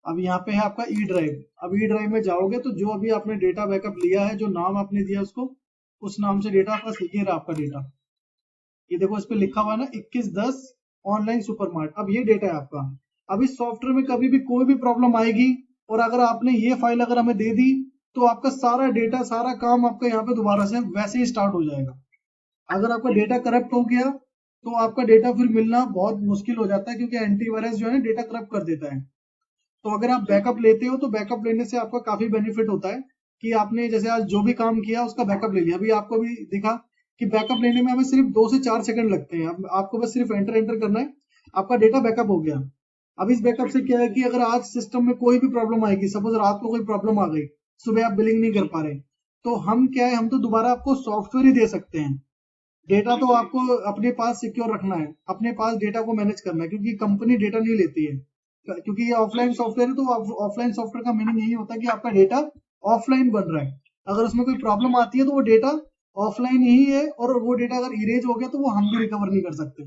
अब यहाँ पे है आपका ई ड्राइव। अब ई ड्राइव में जाओगे तो जो अभी आपने डेटा बैकअप लिया है, जो नाम आपने दिया उसको, उस नाम से डेटा आपका ये रहा आपका डेटा। ये देखो इस पे लिखा हुआ है ना 2110 ऑनलाइन सुपरमार्ट। अब ये डेटा है आपका। अब इस सॉफ्टवेयर में कभी भी कोई भी प्रॉब्लम आएगी और अगर आपने ये फाइल अगर हमें दे दी तो आपका सारा डेटा, सारा काम आपका यहाँ पे दोबारा से वैसे ही स्टार्ट हो जाएगा। अगर आपका डेटा करप्ट हो गया तो आपका डेटा फिर मिलना बहुत मुश्किल हो जाता है, क्योंकि एंटीवायरस जो है डेटा करप्ट कर देता है। तो अगर आप बैकअप लेते हो तो बैकअप लेने से आपका काफी बेनिफिट होता है कि आपने जैसे आज जो भी काम किया उसका बैकअप ले लिया। अभी आपको भी दिखा कि बैकअप लेने में हमें सिर्फ 2 से 4 सेकंड लगते हैं। अब आपको बस सिर्फ एंटर करना है, आपका डेटा बैकअप हो गया। अब इस बैकअप से क्या है कि अगर आज सिस्टम में कोई भी प्रॉब्लम आएगी, सपोज रात को कोई प्रॉब्लम आ गई, सुबह आप बिलिंग नहीं कर पा रहे, तो हम क्या है, हम तो दोबारा आपको सॉफ्टवेयर ही दे सकते हैं। डेटा तो आपको अपने पास सिक्योर रखना है, अपने पास डेटा को मैनेज करना है, क्योंकि कंपनी डेटा नहीं लेती है। क्योंकि ये ऑफलाइन सॉफ्टवेयर है, तो ऑफलाइन सॉफ्टवेयर का मीनिंग यही होता है कि आपका डेटा ऑफलाइन बन रहा है। अगर उसमें कोई प्रॉब्लम आती है तो वो डेटा ऑफलाइन ही है, और वो डेटा अगर इरेज हो गया तो वो हम भी रिकवर नहीं कर सकते।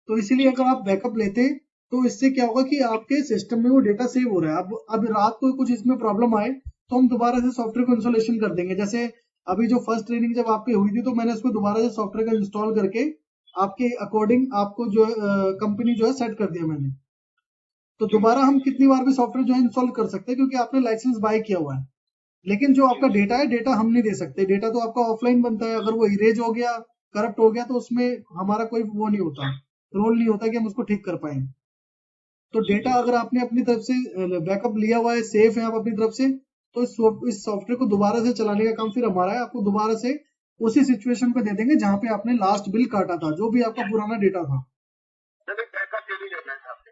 तो इसीलिए अगर आप बैकअप लेते तो इससे क्या होगा कि आपके सिस्टम में वो डेटा सेव हो रहा है। अब रात को कुछ इसमें प्रॉब्लम आए तो हम दोबारा से सॉफ्टवेयर को इंस्टॉलेशन कर देंगे। जैसे अभी जो फर्स्ट ट्रेनिंग जब आपकी हुई थी तो मैंने उसको दोबारा से सॉफ्टवेयर का इंस्टॉल करके आपके अकॉर्डिंग आपको जो कंपनी जो है सेट कर दिया मैंने। तो दोबारा हम कितनी बार भी सॉफ्टवेयर जो है इंस्टॉल कर सकते हैं, क्योंकि आपने लाइसेंस बाय किया हुआ है। लेकिन जो आपका डेटा है, डेटा हम नहीं दे सकते। डेटा तो आपका ऑफलाइन बनता है। अगर वो इरेज हो गया, करप्ट हो गया, तो उसमें हमारा कोई वो नहीं होता, रोल नहीं होता कि हम उसको ठीक कर पाए। तो डेटा अगर आपने अपनी तरफ से बैकअप लिया हुआ है, सेफ है आप अपनी तरफ से, तो इस सॉफ्टवेयर को दोबारा से चलाने का काम फिर हमारा है। आपको दोबारा से उसी सिचुएशन पे दे देंगे जहां पे आपने लास्ट बिल काटा था, जो भी आपका पुराना डेटा था।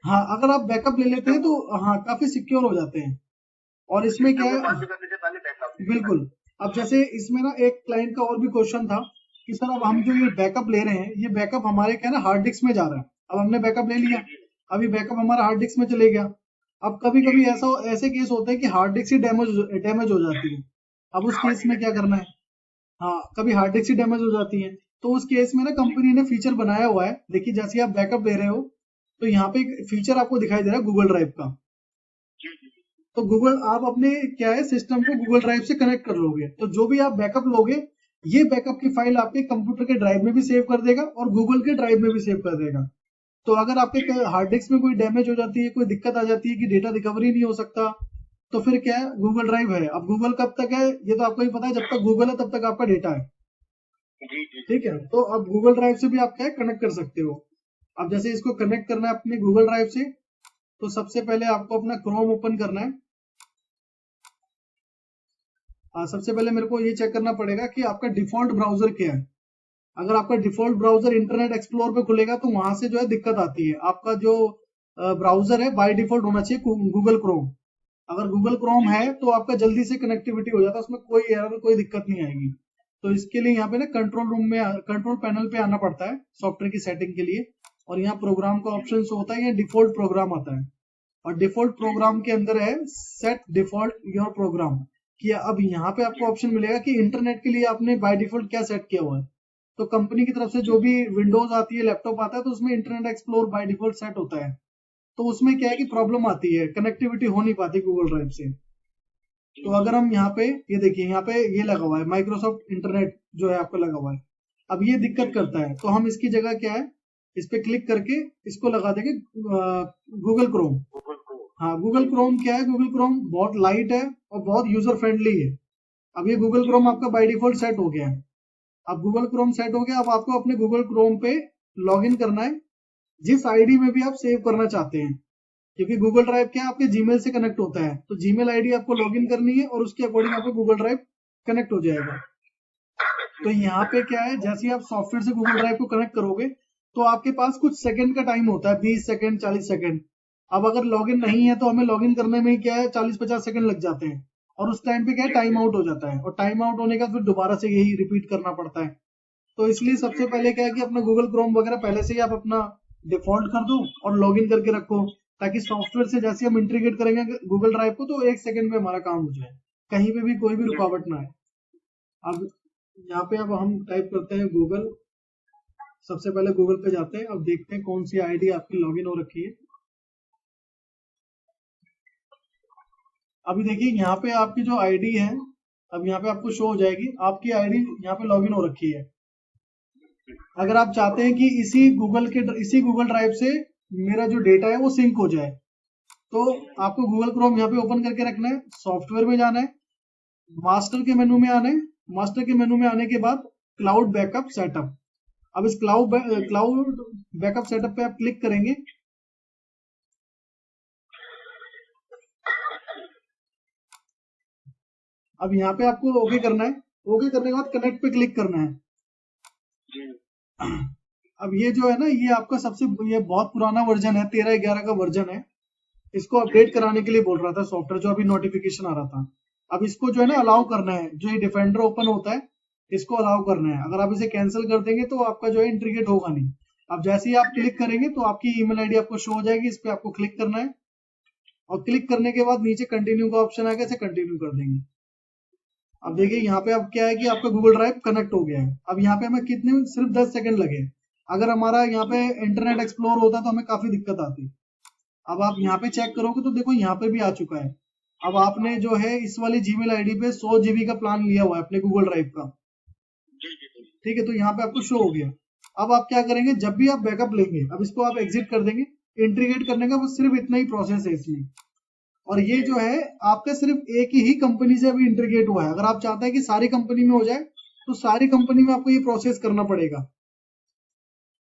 हाँ, अगर आप बैकअप ले लेते हैं तो हाँ काफी सिक्योर हो जाते हैं। और इसमें क्या है, बिल्कुल। अब जैसे इसमें ना एक क्लाइंट का और भी क्वेश्चन था कि सर अब हम जो ये बैकअप ले रहे हैं, ये बैकअप हमारे क्या है ना हार्ड डिस्क में जा रहा है। अब हमने बैकअप ले लिया, अभी बैकअप हमारा हार्ड डिस्क में चले गया। अब कभी कभी ऐसे केस होते हैं कि हार्ड डिस्क ही डैमेज हो जाती है। अब उस केस में क्या करना है, हाँ कभी हार्ड डिस्क ही डैमेज हो जाती है। तो उस केस में ना कंपनी ने फीचर बनाया हुआ है। देखिए जैसे आप बैकअप ले रहे हो तो यहाँ पे एक फीचर आपको दिखाई दे रहा है गूगल ड्राइव का। तो गूगल आप अपने क्या है सिस्टम को गूगल ड्राइव से कनेक्ट कर लोगे, तो जो भी आप बैकअप लोगे ये बैकअप की फाइल आपके कंप्यूटर के ड्राइव में भी सेव कर देगा और गूगल के ड्राइव में भी सेव कर देगा। तो अगर आपके हार्ड डिस्क में कोई डैमेज हो जाती है, कोई दिक्कत आ जाती है कि डेटा रिकवरी नहीं हो सकता, तो फिर क्या है, गूगल ड्राइव है। अब गूगल कब तक है ये तो आपको ही पता है, जब तक गूगल है तब तक आपका डेटा है। ठीक है, तो अब गूगल ड्राइव से भी आप क्या कनेक्ट कर सकते हो। अब जैसे इसको कनेक्ट करना है अपने गूगल ड्राइव से, तो सबसे पहले आपको अपना क्रोम ओपन करना है। सबसे पहले मेरे को ये चेक करना पड़ेगा कि आपका डिफॉल्ट ब्राउजर क्या है। अगर आपका डिफॉल्ट ब्राउजर इंटरनेट एक्सप्लोर पे खुलेगा तो वहां से जो है दिक्कत आती है। आपका जो ब्राउजर है बाय डिफॉल्ट होना चाहिए गूगल क्रोम। अगर गूगल क्रोम है तो आपका जल्दी से कनेक्टिविटी हो जाता है, उसमें कोई एरर कोई दिक्कत नहीं आएगी। तो इसके लिए यहाँ पे ना कंट्रोल पैनल पे आना पड़ता है सॉफ्टवेयर की सेटिंग के लिए, और यहाँ प्रोग्राम का ऑप्शन होता है, यहाँ डिफॉल्ट प्रोग्राम आता है। और डिफॉल्ट प्रोग्राम के अंदर है सेट डिफॉल्ट योर प्रोग्राम, कि अब यहाँ पे आपको ऑप्शन मिलेगा कि इंटरनेट के लिए आपने बाय डिफॉल्ट क्या सेट किया हुआ है। तो कंपनी की तरफ से जो भी विंडोज आती है, लैपटॉप आता है, तो उसमें internet explore by default set होता है। तो उसमें क्या है कि प्रॉब्लम आती है, कनेक्टिविटी हो नहीं पाती गूगल ड्राइव से। तो अगर हम यहाँ पे ये देखिए, यहाँ पे ये लगा हुआ है माइक्रोसॉफ्ट इंटरनेट जो है आपका लगा हुआ है। अब ये दिक्कत करता है तो हम इसकी जगह क्या है, इस पे क्लिक करके इसको लगा देंगे गूगल क्रोम। हाँ, गूगल क्रोम क्या है, गूगल क्रोम बहुत लाइट है और बहुत यूजर फ्रेंडली है। अब ये गूगल क्रोम आपका बाय डिफॉल्ट सेट हो गया है। अब गूगल क्रोम सेट हो गया, अब आपको अपने गूगल क्रोम पे लॉग इन करना है जिस आईडी में भी आप सेव करना चाहते हैं, क्योंकि गूगल ड्राइव क्या है आपके जीमेल से कनेक्ट होता है। तो जीमेल आईडी आपको लॉग इन करनी है और उसके अकॉर्डिंग आपको गूगल ड्राइव कनेक्ट हो जाएगा। तो यहाँ पे क्या है, जैसे ही आप सॉफ्टवेयर से गूगल ड्राइव को कनेक्ट करोगे तो आपके पास कुछ सेकंड का टाइम होता है, 20 सेकंड 40 सेकंड। अब अगर लॉगिन नहीं है तो हमें लॉगिन करने में क्या है 40-50 सेकंड लग जाते हैं, और उस टाइम पे क्या है टाइम आउट हो जाता है, और टाइम आउट होने का फिर दोबारा से यही रिपीट करना पड़ता है। तो इसलिए सबसे पहले क्या है कि अपना गूगल क्रोम वगैरह पहले से ही आप अपना डिफॉल्ट कर दो और लॉगिन करके रखो, ताकि सॉफ्टवेयर से जैसे हम इंटीग्रेट करेंगे गूगल ड्राइव को तो 1 सेकंड में हमारा काम हो जाए, कहीं पे भी कोई भी रुकावट ना आए। अब यहाँ पे अब हम टाइप करते हैं गूगल, सबसे पहले गूगल पे जाते हैं, अब देखते हैं कौन सी आईडी आपकी लॉगिन हो रखी है। अभी देखिए यहाँ पे आपकी जो आईडी है, अब यहाँ पे आपको शो हो जाएगी, आपकी आईडी यहाँ पे लॉगिन हो रखी है। अगर आप चाहते हैं कि इसी गूगल ड्राइव से मेरा जो डेटा है वो सिंक हो जाए, तो आपको गूगल क्रोम यहाँ पे ओपन करके रखना है, सॉफ्टवेयर में जाना है, मास्टर के मेनू में आना है, मास्टर के मेनू में आने के बाद क्लाउड बैकअप सेटअप। अब इस क्लाउड बैकअप सेटअप पे आप क्लिक करेंगे। अब यहाँ पे आपको ओके करना है, ओके करने के बाद कनेक्ट पे क्लिक करना है। अब ये जो है ना, ये आपका ये बहुत पुराना वर्जन है, 13.11 का वर्जन है, इसको अपडेट कराने के लिए बोल रहा था सॉफ्टवेयर, जो अभी नोटिफिकेशन आ रहा था। अब इसको जो है ना अलाउ करना है, जो ये डिफेंडर ओपन होता है इसको अलाउ करना है। अगर आप इसे कैंसिल कर देंगे तो आपका जो है इंटीग्रेट होगा नहीं। अब जैसे ही आप क्लिक करेंगे तो आपकी ईमेल आईडी आपको शो हो जाएगी, इस पे आपको क्लिक करना है और क्लिक करने के बाद नीचे कंटिन्यू का ऑप्शन आएगा, इसे कंटिन्यू कर देंगे। अब देखिए यहाँ पे अब क्या है कि आपका गूगल ड्राइव कनेक्ट हो गया है। अब यहाँ पे हमें कितने सिर्फ 10 सेकंड लगे, अगर हमारा यहाँ पे इंटरनेट एक्सप्लोर होता तो हमें काफी दिक्कत आती। अब आप यहाँ पे चेक करोगे तो देखो यहाँ पे भी आ चुका है। अब आपने जो है इस वाली जीमेल आईडी पे 100 GB का प्लान लिया हुआ है अपने गूगल ड्राइव का, ठीक है, तो यहाँ पे आपको शो हो गया। अब आप क्या करेंगे, जब भी आप बैकअप लेंगे, अब इसको आप एग्जिट कर देंगे, इंटीग्रेट करने का बस सिर्फ इतना ही प्रोसेस है इसमें। और ये जो है आपका सिर्फ एक ही कंपनी से अभी इंटीग्रेट हुआ है। अगर आप चाहते हैं कि सारी कंपनी में हो जाए तो सारी कंपनी में आपको ये प्रोसेस करना पड़ेगा,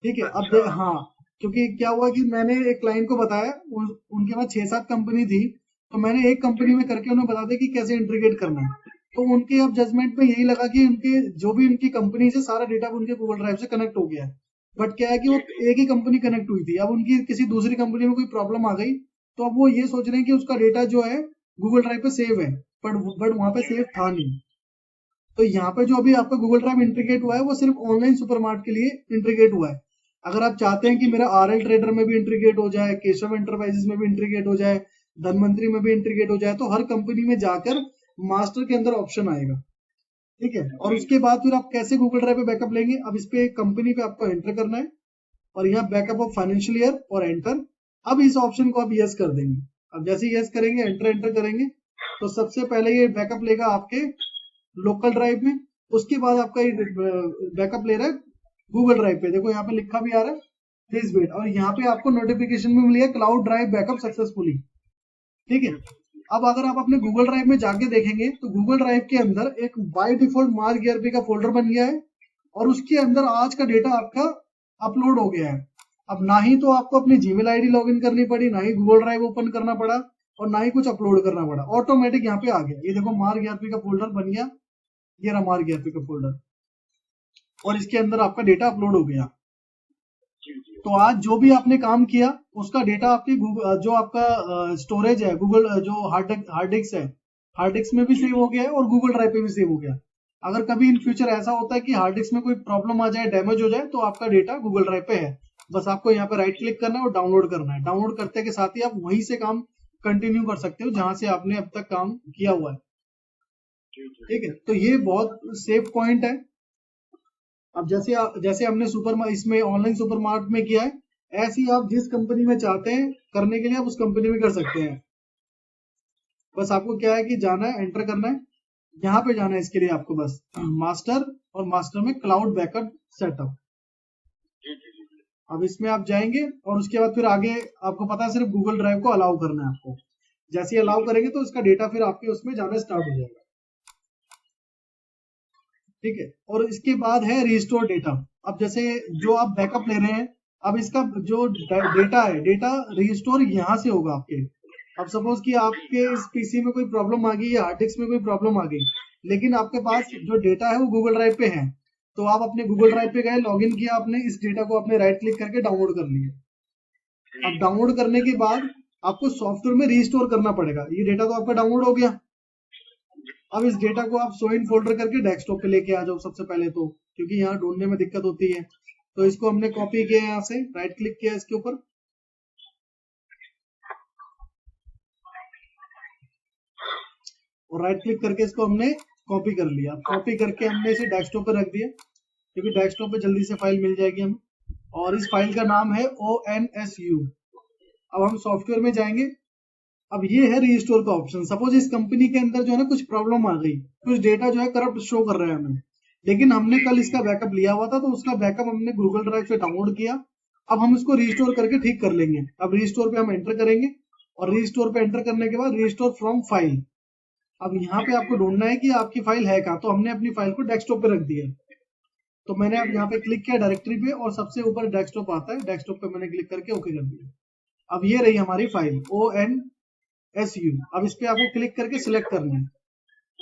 ठीक है। अब हाँ, क्योंकि क्या हुआ कि मैंने एक क्लाइंट को बताया, उनके पास 6-7 कंपनी थी, तो मैंने एक कंपनी में करके उन्हें बता दिया कि कैसे इंटीग्रेट करना है। तो उनके अब जजमेंट में यही लगा कि उनके जो भी उनकी कंपनी से सारा डेटा उनके गूगल ड्राइव से कनेक्ट हो गया है। बट क्या है कि वो एक ही कंपनी कनेक्ट हुई थी, अब उनकी किसी दूसरी कंपनी में कोई प्रॉब्लम आ गई तो अब वो ये सोच रहे हैं कि उसका डेटा जो है गूगल ड्राइव पे सेव है, बट वहां पे सेव था नहीं। तो यहाँ पे जो अभी आपका गूगल ड्राइव इंटीग्रेट हुआ है वो सिर्फ ऑनलाइन सुपरमार्ट के लिए इंटीग्रेट हुआ है। अगर आप चाहते हैं कि मेरा RL ट्रेडर में भी इंटीग्रेट हो जाए, केशव एंटरप्राइजेस में भी इंटीग्रेट हो जाए, धनवंतरी में भी इंटीग्रेट हो जाए, तो हर कंपनी में जाकर मास्टर के अंदर ऑप्शन आएगा, ठीक है। और उसके बाद फिर आप कैसे गूगल ड्राइव पे बैकअप लेंगे, अब इस पे कंपनी पे आपको एंटर करना है और यहाँ बैकअप ऑफ फाइनेंशियल ईयर और एंटर। अब इस ऑप्शन को आप यस कर देंगे। अब जैसे यस करेंगे, एंटर करेंगे, तो सबसे पहले ये बैकअप लेगा आपके लोकल ड्राइव में, उसके बाद आपका ये बैकअप ले रहा है गूगल ड्राइव पे। देखो यहाँ पे लिखा भी आ रहा है प्लीज वेट, और यहाँ पे आपको नोटिफिकेशन में मिली है क्लाउड ड्राइव बैकअप सक्सेसफुली, ठीक है। अब अगर आप अपने गूगल ड्राइव में जाके देखेंगे तो गूगल ड्राइव के अंदर एक बाय डिफॉल्ट मार्क ERP का फोल्डर बन गया है और उसके अंदर आज का डेटा आपका अपलोड हो गया है। अब ना ही तो आपको अपनी जीमेल आईडी लॉगिन करनी पड़ी, ना ही गूगल ड्राइव ओपन करना पड़ा और ना ही कुछ अपलोड करना पड़ा, ऑटोमेटिक यहाँ पे आ गया। ये देखो मार्क ERP का फोल्डर बन गया, ये रहा मार्क ERP का फोल्डर, और इसके अंदर आपका डेटा अपलोड हो गया। तो आज जो भी आपने काम किया उसका डेटा आपकी जो आपका स्टोरेज है गूगल जो हार्ड डिस्क है, हार्ड डिस्क में भी सेव हो गया है और गूगल ड्राइव पे भी सेव हो गया। अगर कभी इन फ्यूचर ऐसा होता है कि हार्ड डिस्क में कोई प्रॉब्लम आ जाए, डैमेज हो जाए, तो आपका डेटा गूगल ड्राइव पे है, बस आपको यहाँ पे राइट क्लिक करना है और डाउनलोड करना है। डाउनलोड करते के साथ ही आप वहीं से काम कंटिन्यू कर सकते हो जहां से आपने अब तक काम किया हुआ है, ठीक है। तो ये बहुत सेफ पॉइंट है। अब जैसे हमने इसमें ऑनलाइन सुपरमार्केट में किया है, ऐसे ही आप जिस कंपनी में चाहते हैं करने के लिए आप उस कंपनी में कर सकते हैं। बस आपको क्या है कि जाना है, एंटर करना है, यहाँ पे जाना है इसके लिए आपको बस मास्टर, और मास्टर में क्लाउड बैकअप सेटअप। अब इसमें आप जाएंगे और उसके बाद फिर आगे आपको पता है सिर्फ गूगल ड्राइव को अलाउ करना है आपको। जैसे ही अलाउ करेंगे तो इसका डेटा फिर आपके उसमें जाना स्टार्ट हो जाएगा, ठीक है। और इसके बाद है रिस्टोर डेटा। अब जैसे जो आप बैकअप ले रहे हैं, अब इसका जो डेटा है, डेटा रिस्टोर यहाँ से होगा आपके। अब सपोज कि आपके इस पीसी में कोई प्रॉब्लम आ गई या हार्ड डिस्क में कोई प्रॉब्लम आ गई, लेकिन आपके पास जो डेटा है वो गूगल ड्राइव पे है, तो आप अपने गूगल ड्राइव पे गए, लॉगिन किया आपने, इस डेटा को आपने राइट क्लिक करके डाउनलोड कर लिया। अब डाउनलोड करने के बाद आपको सॉफ्टवेयर में रिस्टोर करना पड़ेगा। ये डेटा तो आपका डाउनलोड हो गया, अब इस डेटा को आप शो इन फोल्डर करके डेस्कटॉप पे लेके आ जाओ सबसे पहले तो, क्योंकि यहाँ ढूंढने में दिक्कत होती है। तो इसको हमने कॉपी किया, यहाँ से राइट क्लिक किया इसके ऊपर और राइट क्लिक करके इसको हमने कॉपी कर लिया। कॉपी करके हमने इसे डेस्कटॉप पे रख दिया, क्योंकि डेस्कटॉप पे जल्दी से फाइल मिल जाएगी हमें। और इस फाइल का नाम है ONSU। अब हम सॉफ्टवेयर में जाएंगे। अब ये है रीस्टोर का ऑप्शन। सपोज इस कंपनी के अंदर जो है ना कुछ प्रॉब्लम आ गई, कुछ डेटा जो है करप्ट शो कर रहा है हमें, लेकिन हमने कल इसका बैकअप लिया हुआ था, तो उसका बैकअप हमने गूगल ड्राइव से डाउनलोड किया। अब हम इसको रीस्टोर करके ठीक कर लेंगे। अब रीस्टोर पे हम एंटर करेंगे और रीस्टोर पे एंटर करने के बाद रीस्टोर फ्रॉम फाइल। अब यहाँ पे आपको ढूंढना है कि आपकी फाइल है कहाँ। तो हमने अपनी फाइल को डेस्कटॉप पे रख दिया, तो मैंने अब यहाँ पे क्लिक किया डायरेक्टरी पे और सबसे ऊपर डेस्कटॉप आता है, डेस्कटॉप पे मैंने क्लिक करके ओके कर दिया। अब ये रही हमारी फाइल ONSU। अब इस पे आपको क्लिक करके सिलेक्ट करना है।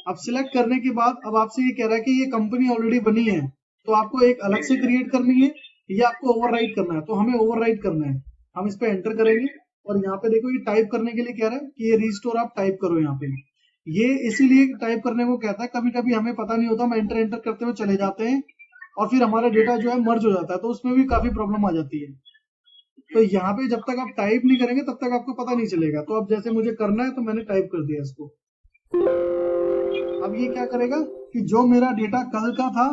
अब सिलेक्ट करने के बाद अब आपसे ये कह रहा है कि ये कंपनी ऑलरेडी बनी है, तो आपको एक अलग से क्रिएट करनी है या आपको ओवरराइट करना है। तो हमें ओवरराइट करना है। हम इस पे एंटर करेंगे और यहाँ पे देखो ये टाइप करने के लिए कह रहा है कि ये रीस्टोर आप टाइप करो। यहाँ पे ये इसीलिए टाइप करने को कहता है, कभी कभी हमें पता नहीं होता, हम एंटर करते हुए चले जाते हैं और फिर हमारा डेटा जो है मर्ज हो जाता है, तो उसमें भी काफी प्रॉब्लम आ जाती है। तो यहाँ पे जब तक आप टाइप नहीं करेंगे तब तक आपको पता नहीं चलेगा। तो अब जैसे मुझे करना है तो मैंने टाइप कर दिया इसको। अब ये क्या करेगा कि जो मेरा डेटा कल का था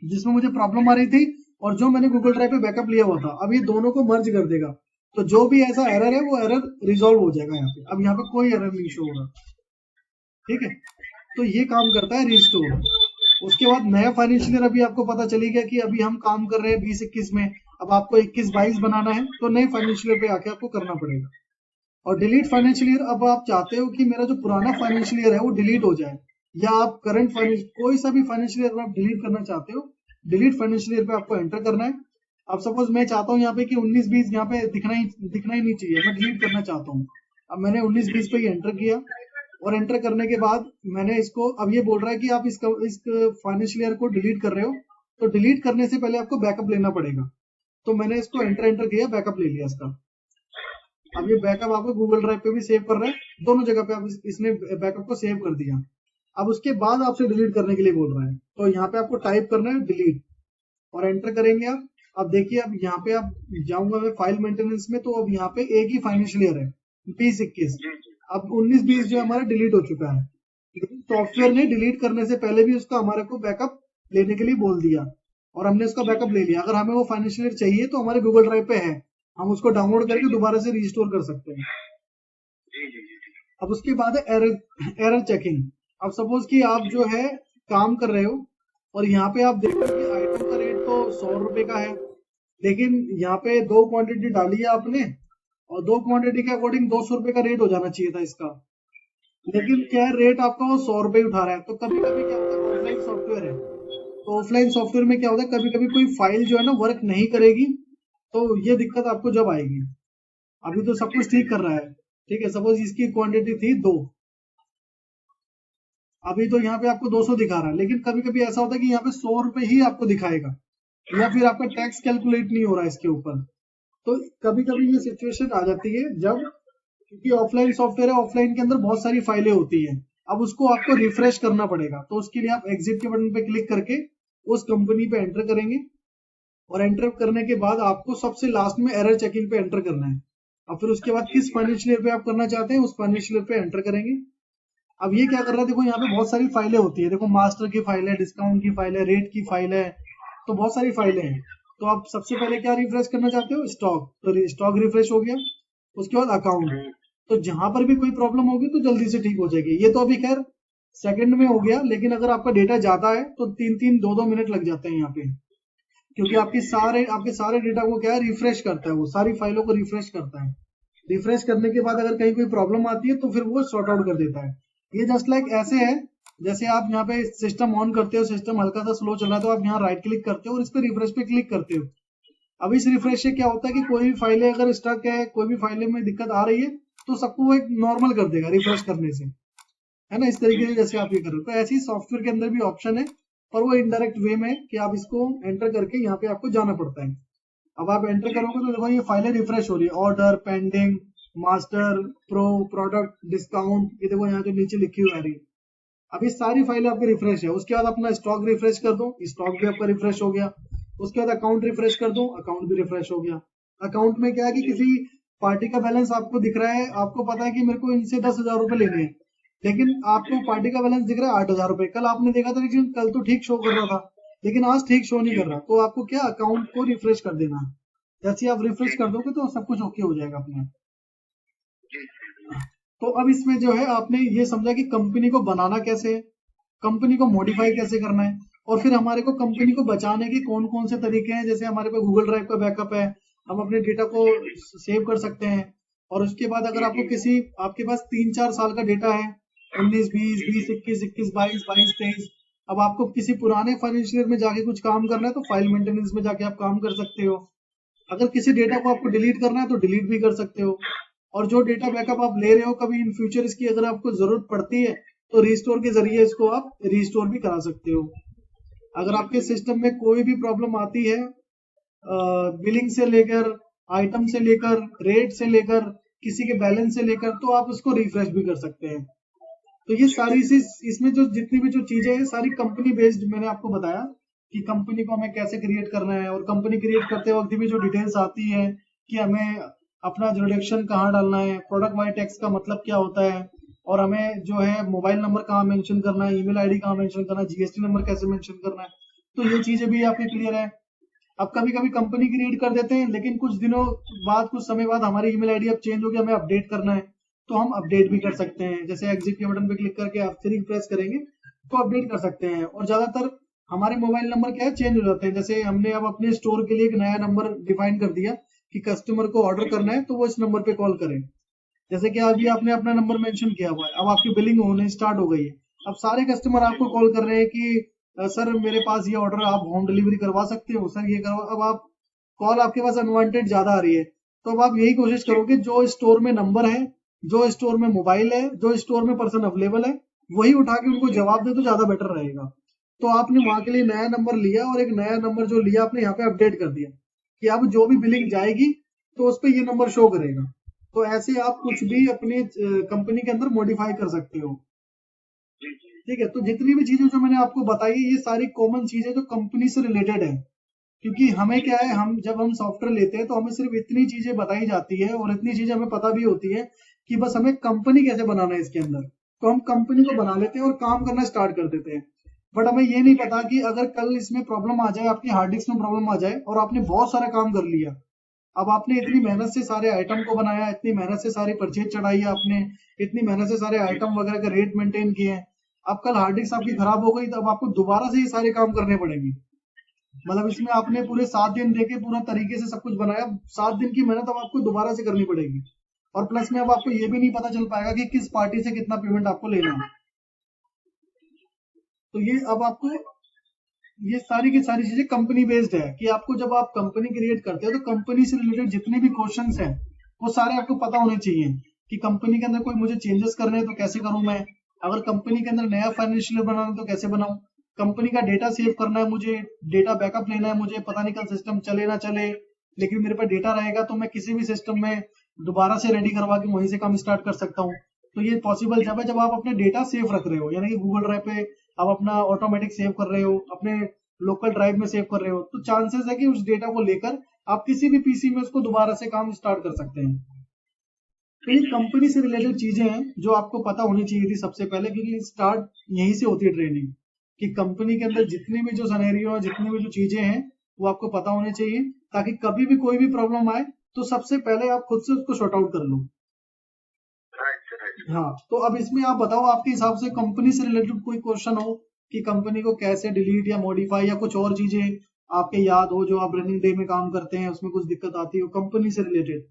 जिसमें मुझे प्रॉब्लम आ रही थी और जो मैंने गूगल ड्राइव पे बैकअप लिया हुआ था, अब ये दोनों को मर्ज कर देगा। तो जो भी ऐसा एरर है वो एरर रिजॉल्व हो जाएगा यहाँ पे। अब यहाँ पे कोई एरर नहीं शो होगा, ठीक है। तो ये काम करता है रीस्टोर। उसके बाद नया फाइनेंशियल ईयर अभी आपको पता चली गया कि अभी हम काम कर रहे हैं 20-21 में। अब आपको 21-22 बनाना है, तो नए फाइनेंशियल ईयर पे आके आपको करना पड़ेगा। और डिलीट फाइनेंशियल ईयर, अब आप चाहते हो कि मेरा जो पुराना फाइनेंशियल ईयर है वो डिलीट हो जाए, या आप करंट कोई सा भी फाइनेंशियल ईयर आप डिलीट करना चाहते हो, डिलीट फाइनेंशियल ईयर पे आपको एंटर करना है। अब सपोज मैं चाहता हूँ यहाँ पे कि 19-20 यहाँ पे दिखना ही नहीं चाहिए, मैं डिलीट करना चाहता हूँ। अब मैंने 19-20 पे एंटर किया और एंटर करने के बाद मैंने इसको, अब ये बोल रहा है कि आप इस फाइनेंशियल ईयर को डिलीट कर रहे हो, तो डिलीट करने से पहले आपको बैकअप लेना पड़ेगा। तो मैंने इसको एंटर किया, बैकअप ले लिया इसका। अब ये बैकअप आपको गूगल ड्राइव पे भी सेव कर रहा है, दोनों जगह पे आप इसने बैकअप को सेव कर दिया। अब उसके बाद आपसे डिलीट करने के लिए बोल रहा है, तो यहाँ पे आपको टाइप करना है डिलीट और एंटर करेंगे आप। अब देखिए, अब यहाँ पे आप जाऊंगा मैं फाइल मेंटेनेंस में, तो अब यहाँ पे एक ही फाइनेंशियल ईयर है 20-21। अब 19-20 जो हमारा डिलीट हो चुका है, लेकिन सॉफ्टवेयर ने डिलीट करने से पहले भी उसका हमारे को बैकअप लेने के लिए बोल दिया और हमने उसका बैकअप ले लिया। अगर हमें वो फाइनेंशियल ईयर चाहिए तो हमारे गूगल ड्राइव पे है, हम उसको डाउनलोड करके दोबारा से रिस्टोर कर सकते हैं। अब उसके बाद है एरर चेकिंग। अब सपोज कि आप जो है काम कर रहे हो और यहाँ पे आप देख रहे हो कि आइटम का रेट तो 100 रुपए का है, लेकिन यहाँ पे 2 क्वांटिटी डाली है आपने और 2 क्वांटिटी के अकॉर्डिंग 200 रुपए का रेट हो जाना चाहिए था इसका, लेकिन क्या है रेट आपका वो 100 रुपए उठा रहा है। तो कभी कभी क्या होता है, ऑफलाइन सॉफ्टवेयर है, तो ऑफलाइन सॉफ्टवेयर में क्या होता है, कभी कभी कोई फाइल जो है ना वर्क नहीं करेगी, तो ये दिक्कत आपको जब आएगी। अभी तो सब कुछ ठीक कर रहा है, ठीक है। सपोज इसकी क्वांटिटी थी 2, अभी तो यहाँ पे आपको 200 दिखा रहा है, लेकिन कभी कभी ऐसा होता है कि यहाँ पे 100 रुपए ही आपको दिखाएगा, या फिर आपका टैक्स कैलकुलेट नहीं हो रहा है इसके ऊपर। तो कभी कभी ये सिचुएशन आ जाती है जब, क्योंकि ऑफलाइन सॉफ्टवेयर है, ऑफलाइन के अंदर बहुत सारी फाइलें होती हैं, अब उसको आपको रिफ्रेश करना पड़ेगा। तो उसके लिए आप एग्जिट के बटन पे क्लिक करके उस कंपनी पे एंटर करेंगे और एंटर करने के बाद आपको सबसे लास्ट में एरर चेकिंग पे एंटर करना है। अब फिर उसके बाद किस फाइनेंशियल ईयर पे आप करना चाहते हैं उस फाइनेंशियल ईयर पे एंटर करेंगे। अब ये क्या कर रहा है, देखो यहाँ पे बहुत सारी फाइलें होती है, देखो मास्टर की फाइल है, डिस्काउंट की फाइल है, रेट की फाइल है, तो बहुत सारी फाइलें हैं। तो आप सबसे पहले क्या रिफ्रेश करना चाहते हो, स्टॉक, तो स्टॉक रिफ्रेश हो गया। उसके बाद अकाउंट, तो जहां पर भी कोई प्रॉब्लम होगी तो जल्दी से ठीक हो जाएगी। ये तो अभी खैर सेकंड में हो गया, लेकिन अगर आपका डेटा ज्यादा है तो 3-3, 2-2 मिनट लग जाते हैं यहाँ पे, क्योंकि आपके सारे डेटा को क्या है रिफ्रेश करता है, वो सारी फाइलों को रिफ्रेश करता है। रिफ्रेश करने के बाद अगर कहीं कोई प्रॉब्लम आती है तो फिर वो सॉर्ट आउट कर देता है। ये जस्ट लाइक ऐसे है जैसे आप यहाँ पे सिस्टम ऑन करते हो, सिस्टम हल्का सा स्लो चल रहा है, तो आप यहाँ राइट क्लिक करते हो और इस पे रिफ्रेश पे क्लिक करते हो। अब इस रिफ्रेश से क्या होता है कि कोई भी फाइलें अगर स्टक है, कोई भी फाइलें में दिक्कत आ रही है, तो सबको वो एक नॉर्मल कर देगा रिफ्रेश करने से, है ना। इस तरीके से जैसे आप ये कर रहे हो, तो ऐसे ही सॉफ्टवेयर के अंदर भी ऑप्शन है, पर वो इनडायरेक्ट वे में कि आप इसको एंटर करके यहाँ पे आपको जाना पड़ता है। अब आप एंटर करोगे तो देखो ये फाइलें रिफ्रेश हो रही है, order, pending, master, pro, product, discount, ये देखो यहाँ जो नीचे लिखी हुई आ रही है। अब ये सारी फाइलें आपकी रिफ्रेश है। उसके बाद अपना स्टॉक रिफ्रेश कर दो, स्टॉक भी आपका रिफ्रेश हो गया। उसके बाद अकाउंट रिफ्रेश कर दो, अकाउंट भी रिफ्रेश हो गया। अकाउंट में क्या है कि किसी पार्टी का बैलेंस आपको दिख रहा है, आपको पता है कि मेरे को इनसे 10,000 रुपए लेने हैं, लेकिन आपको पार्टी का बैलेंस दिख रहा है 8,000 रुपए। कल आपने देखा था लेकिन कल तो ठीक शो कर रहा था, लेकिन आज ठीक शो नहीं कर रहा, तो आपको क्या अकाउंट को रिफ्रेश कर देना है। जैसे आप रिफ्रेश कर दोगे तो सब कुछ ओके हो जाएगा अपने। तो अब इसमें जो है आपने ये समझा कि कंपनी को बनाना कैसे है, कंपनी को मॉडिफाई कैसे करना है, और फिर हमारे को कंपनी को बचाने के कौन कौन से तरीके हैं। जैसे हमारे पास गूगल ड्राइव का बैकअप है, हम अपने डेटा को सेव कर सकते हैं। और उसके बाद अगर आपको किसी आपके पास 3-4 साल का डेटा है, 19, 20, 20, 21, 21, 22, 22, 23, अब आपको किसी पुराने फाइनेंशियल में जाके कुछ काम करना है तो फाइल मेंटेनेंस में जाके आप काम कर सकते हो। अगर किसी डेटा को आपको डिलीट करना है तो डिलीट भी कर सकते हो। और जो डेटा बैकअप आप ले रहे हो, कभी इन फ्यूचर इसकी अगर आपको जरूरत पड़ती है तो रिस्टोर के जरिए इसको आप रिस्टोर भी करा सकते हो। अगर आपके सिस्टम में कोई भी प्रॉब्लम आती है, बिलिंग से लेकर, आइटम से लेकर, रेट से लेकर, किसी के बैलेंस से लेकर, तो आप उसको रिफ्रेश भी कर सकते हैं। तो ये सारी इसमें जो जितनी भी जो चीजें हैं सारी कंपनी बेस्ड मैंने आपको बताया कि कंपनी को हमें कैसे क्रिएट करना है। और कंपनी क्रिएट करते वक्त भी जो डिटेल्स आती है कि हमें अपना रिडक्शन कहाँ डालना है, प्रोडक्ट वाइड टैक्स का मतलब क्या होता है, और हमें जो है मोबाइल नंबर कहाँ मेंशन करना है, ईमेल आईडी कहाँ मेंशन करना है, जीएसटी नंबर कैसे मेंशन करना है, तो ये चीजें भी आपके क्लियर है। अब कभी कभी कंपनी क्रिएट कर देते हैं, लेकिन कुछ दिनों बाद, कुछ समय बाद हमारी ईमेल आईडी अब चेंज हो गया, हमें अपडेट करना है, तो हम अपडेट भी कर सकते हैं। जैसे एग्जिट के बटन पे क्लिक करके आप 3 प्रेस करेंगे तो अपडेट कर सकते हैं। और ज्यादातर हमारे मोबाइल नंबर क्या है, चेंज हो जाते हैं। जैसे हमने अब अपने स्टोर के लिए एक नया नंबर डिफाइन कर दिया कि कस्टमर को ऑर्डर करना है तो वो इस नंबर पे कॉल करें। जैसे कि अभी आपने अपना नंबर मेंशन किया हुआ है, अब आपकी बिलिंग होने स्टार्ट हो गई है, अब सारे कस्टमर आपको कॉल कर रहे हैं कि सर मेरे पास ये ऑर्डर, आप होम डिलीवरी करवा सकते हो, सर ये करवा। अब आप कॉल आपके पास अनवांटेड ज्यादा आ रही है, तो अब आप यही कोशिश करोगे जो स्टोर में नंबर है, जो स्टोर में मोबाइल है, जो स्टोर में पर्सन अवेलेबल है, वही उठा के उनको जवाब दे तो ज्यादा बेटर रहेगा। तो आपने वहां के लिए नया नंबर लिया, और एक नया नंबर जो लिया आपने यहाँ पे अपडेट कर दिया कि अब जो भी बिलिंग जाएगी तो उस पर ये नंबर शो करेगा। तो ऐसे आप कुछ भी अपने कंपनी के अंदर मॉडिफाई कर सकते हो। ठीक है, तो जितनी भी चीजें जो मैंने आपको बताई ये सारी कॉमन चीजें जो कंपनी से रिलेटेड है। क्योंकि हमें क्या है, हम जब हम सॉफ्टवेयर लेते हैं तो हमें सिर्फ इतनी चीजें बताई जाती है और इतनी चीजें हमें पता भी होती है कि बस हमें कंपनी कैसे बनाना है इसके अंदर, तो हम कंपनी को बना लेते हैं और काम करना स्टार्ट कर देते हैं। बट हमें ये नहीं पता कि अगर कल इसमें प्रॉब्लम आ जाए, आपकी हार्ड डिस्क में प्रॉब्लम आ जाए और आपने बहुत सारा काम कर लिया, अब आपने इतनी मेहनत से सारे आइटम को बनाया, इतनी मेहनत से सारी परचेज चढ़ाई है आपने, इतनी मेहनत से सारे आइटम वगैरह का रेट मेंटेन किए हैं, अब कल हार्ड डिस्क आपकी खराब हो गई तो अब आपको दोबारा से ये सारे काम करने पड़ेंगे। मतलब इसमें आपने पूरे 7 दिन देके पूरा तरीके से सब कुछ बनाया, 7 दिन की मेहनत अब आपको दोबारा से करनी पड़ेगी। और प्लस में अब आपको ये भी नहीं पता चल पाएगा कि किस पार्टी से कितना पेमेंट आपको लेना है। तो ये अब आपको ये सारी की सारी चीजें कंपनी बेस्ड है कि आपको जब आप कंपनी क्रिएट करते हो तो कंपनी से रिलेटेड जितने भी क्वेश्चंस हैं वो सारे आपको पता होने चाहिए कि कंपनी के अंदर कोई मुझे चेंजेस करने हैं तो कैसे करूं मैं, अगर कंपनी के अंदर नया फाइनेंशियल बनाना है तो कैसे बनाऊं, कंपनी का डेटा सेव करना है मुझे, डेटा बैकअप लेना है मुझे, पता नहीं कल सिस्टम चले ना चले, लेकिन मेरे पास डेटा रहेगा तो मैं किसी भी सिस्टम में दोबारा से रेडी करवा के वहीं से काम स्टार्ट कर सकता हूँ। तो ये पॉसिबल जब है जब आप अपने डेटा सेव रख रहे हो, यानी कि गूगल ड्राइव पे आप अपना ऑटोमेटिक सेव कर रहे हो, अपने लोकल ड्राइव में सेव कर रहे हो, तो चांसेस है कि उस डेटा को लेकर आप किसी भी पीसी में उसको दोबारा से काम स्टार्ट कर सकते हैं। तो ये कंपनी से रिलेटेड चीजें हैं जो आपको पता होनी चाहिए थी सबसे पहले, क्योंकि स्टार्ट यहीं से होती है ट्रेनिंग, कि कंपनी के अंदर जितनी भी जो सिनेरियो है, जितनी भी जो चीजें हैं वो आपको पता होनी चाहिए, ताकि कभी भी कोई भी प्रॉब्लम आए तो सबसे पहले आप खुद से उसको शॉर्ट आउट कर लो। हाँ, तो अब इसमें आप बताओ आपके हिसाब से कंपनी से रिलेटेड कोई क्वेश्चन हो कि कंपनी को कैसे डिलीट या मॉडिफाई या कुछ और चीजें आपके याद हो जो आप रनिंग डे में काम करते हैं उसमें कुछ दिक्कत आती हो कंपनी से रिलेटेड।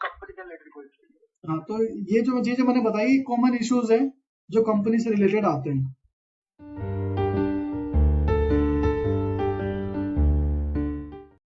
कंपनी से रिलेटेड कोई हाँ, तो ये जो चीजें मैंने बताई कॉमन इश्यूज हैं जो कंपनी से रिलेटेड आते हैं।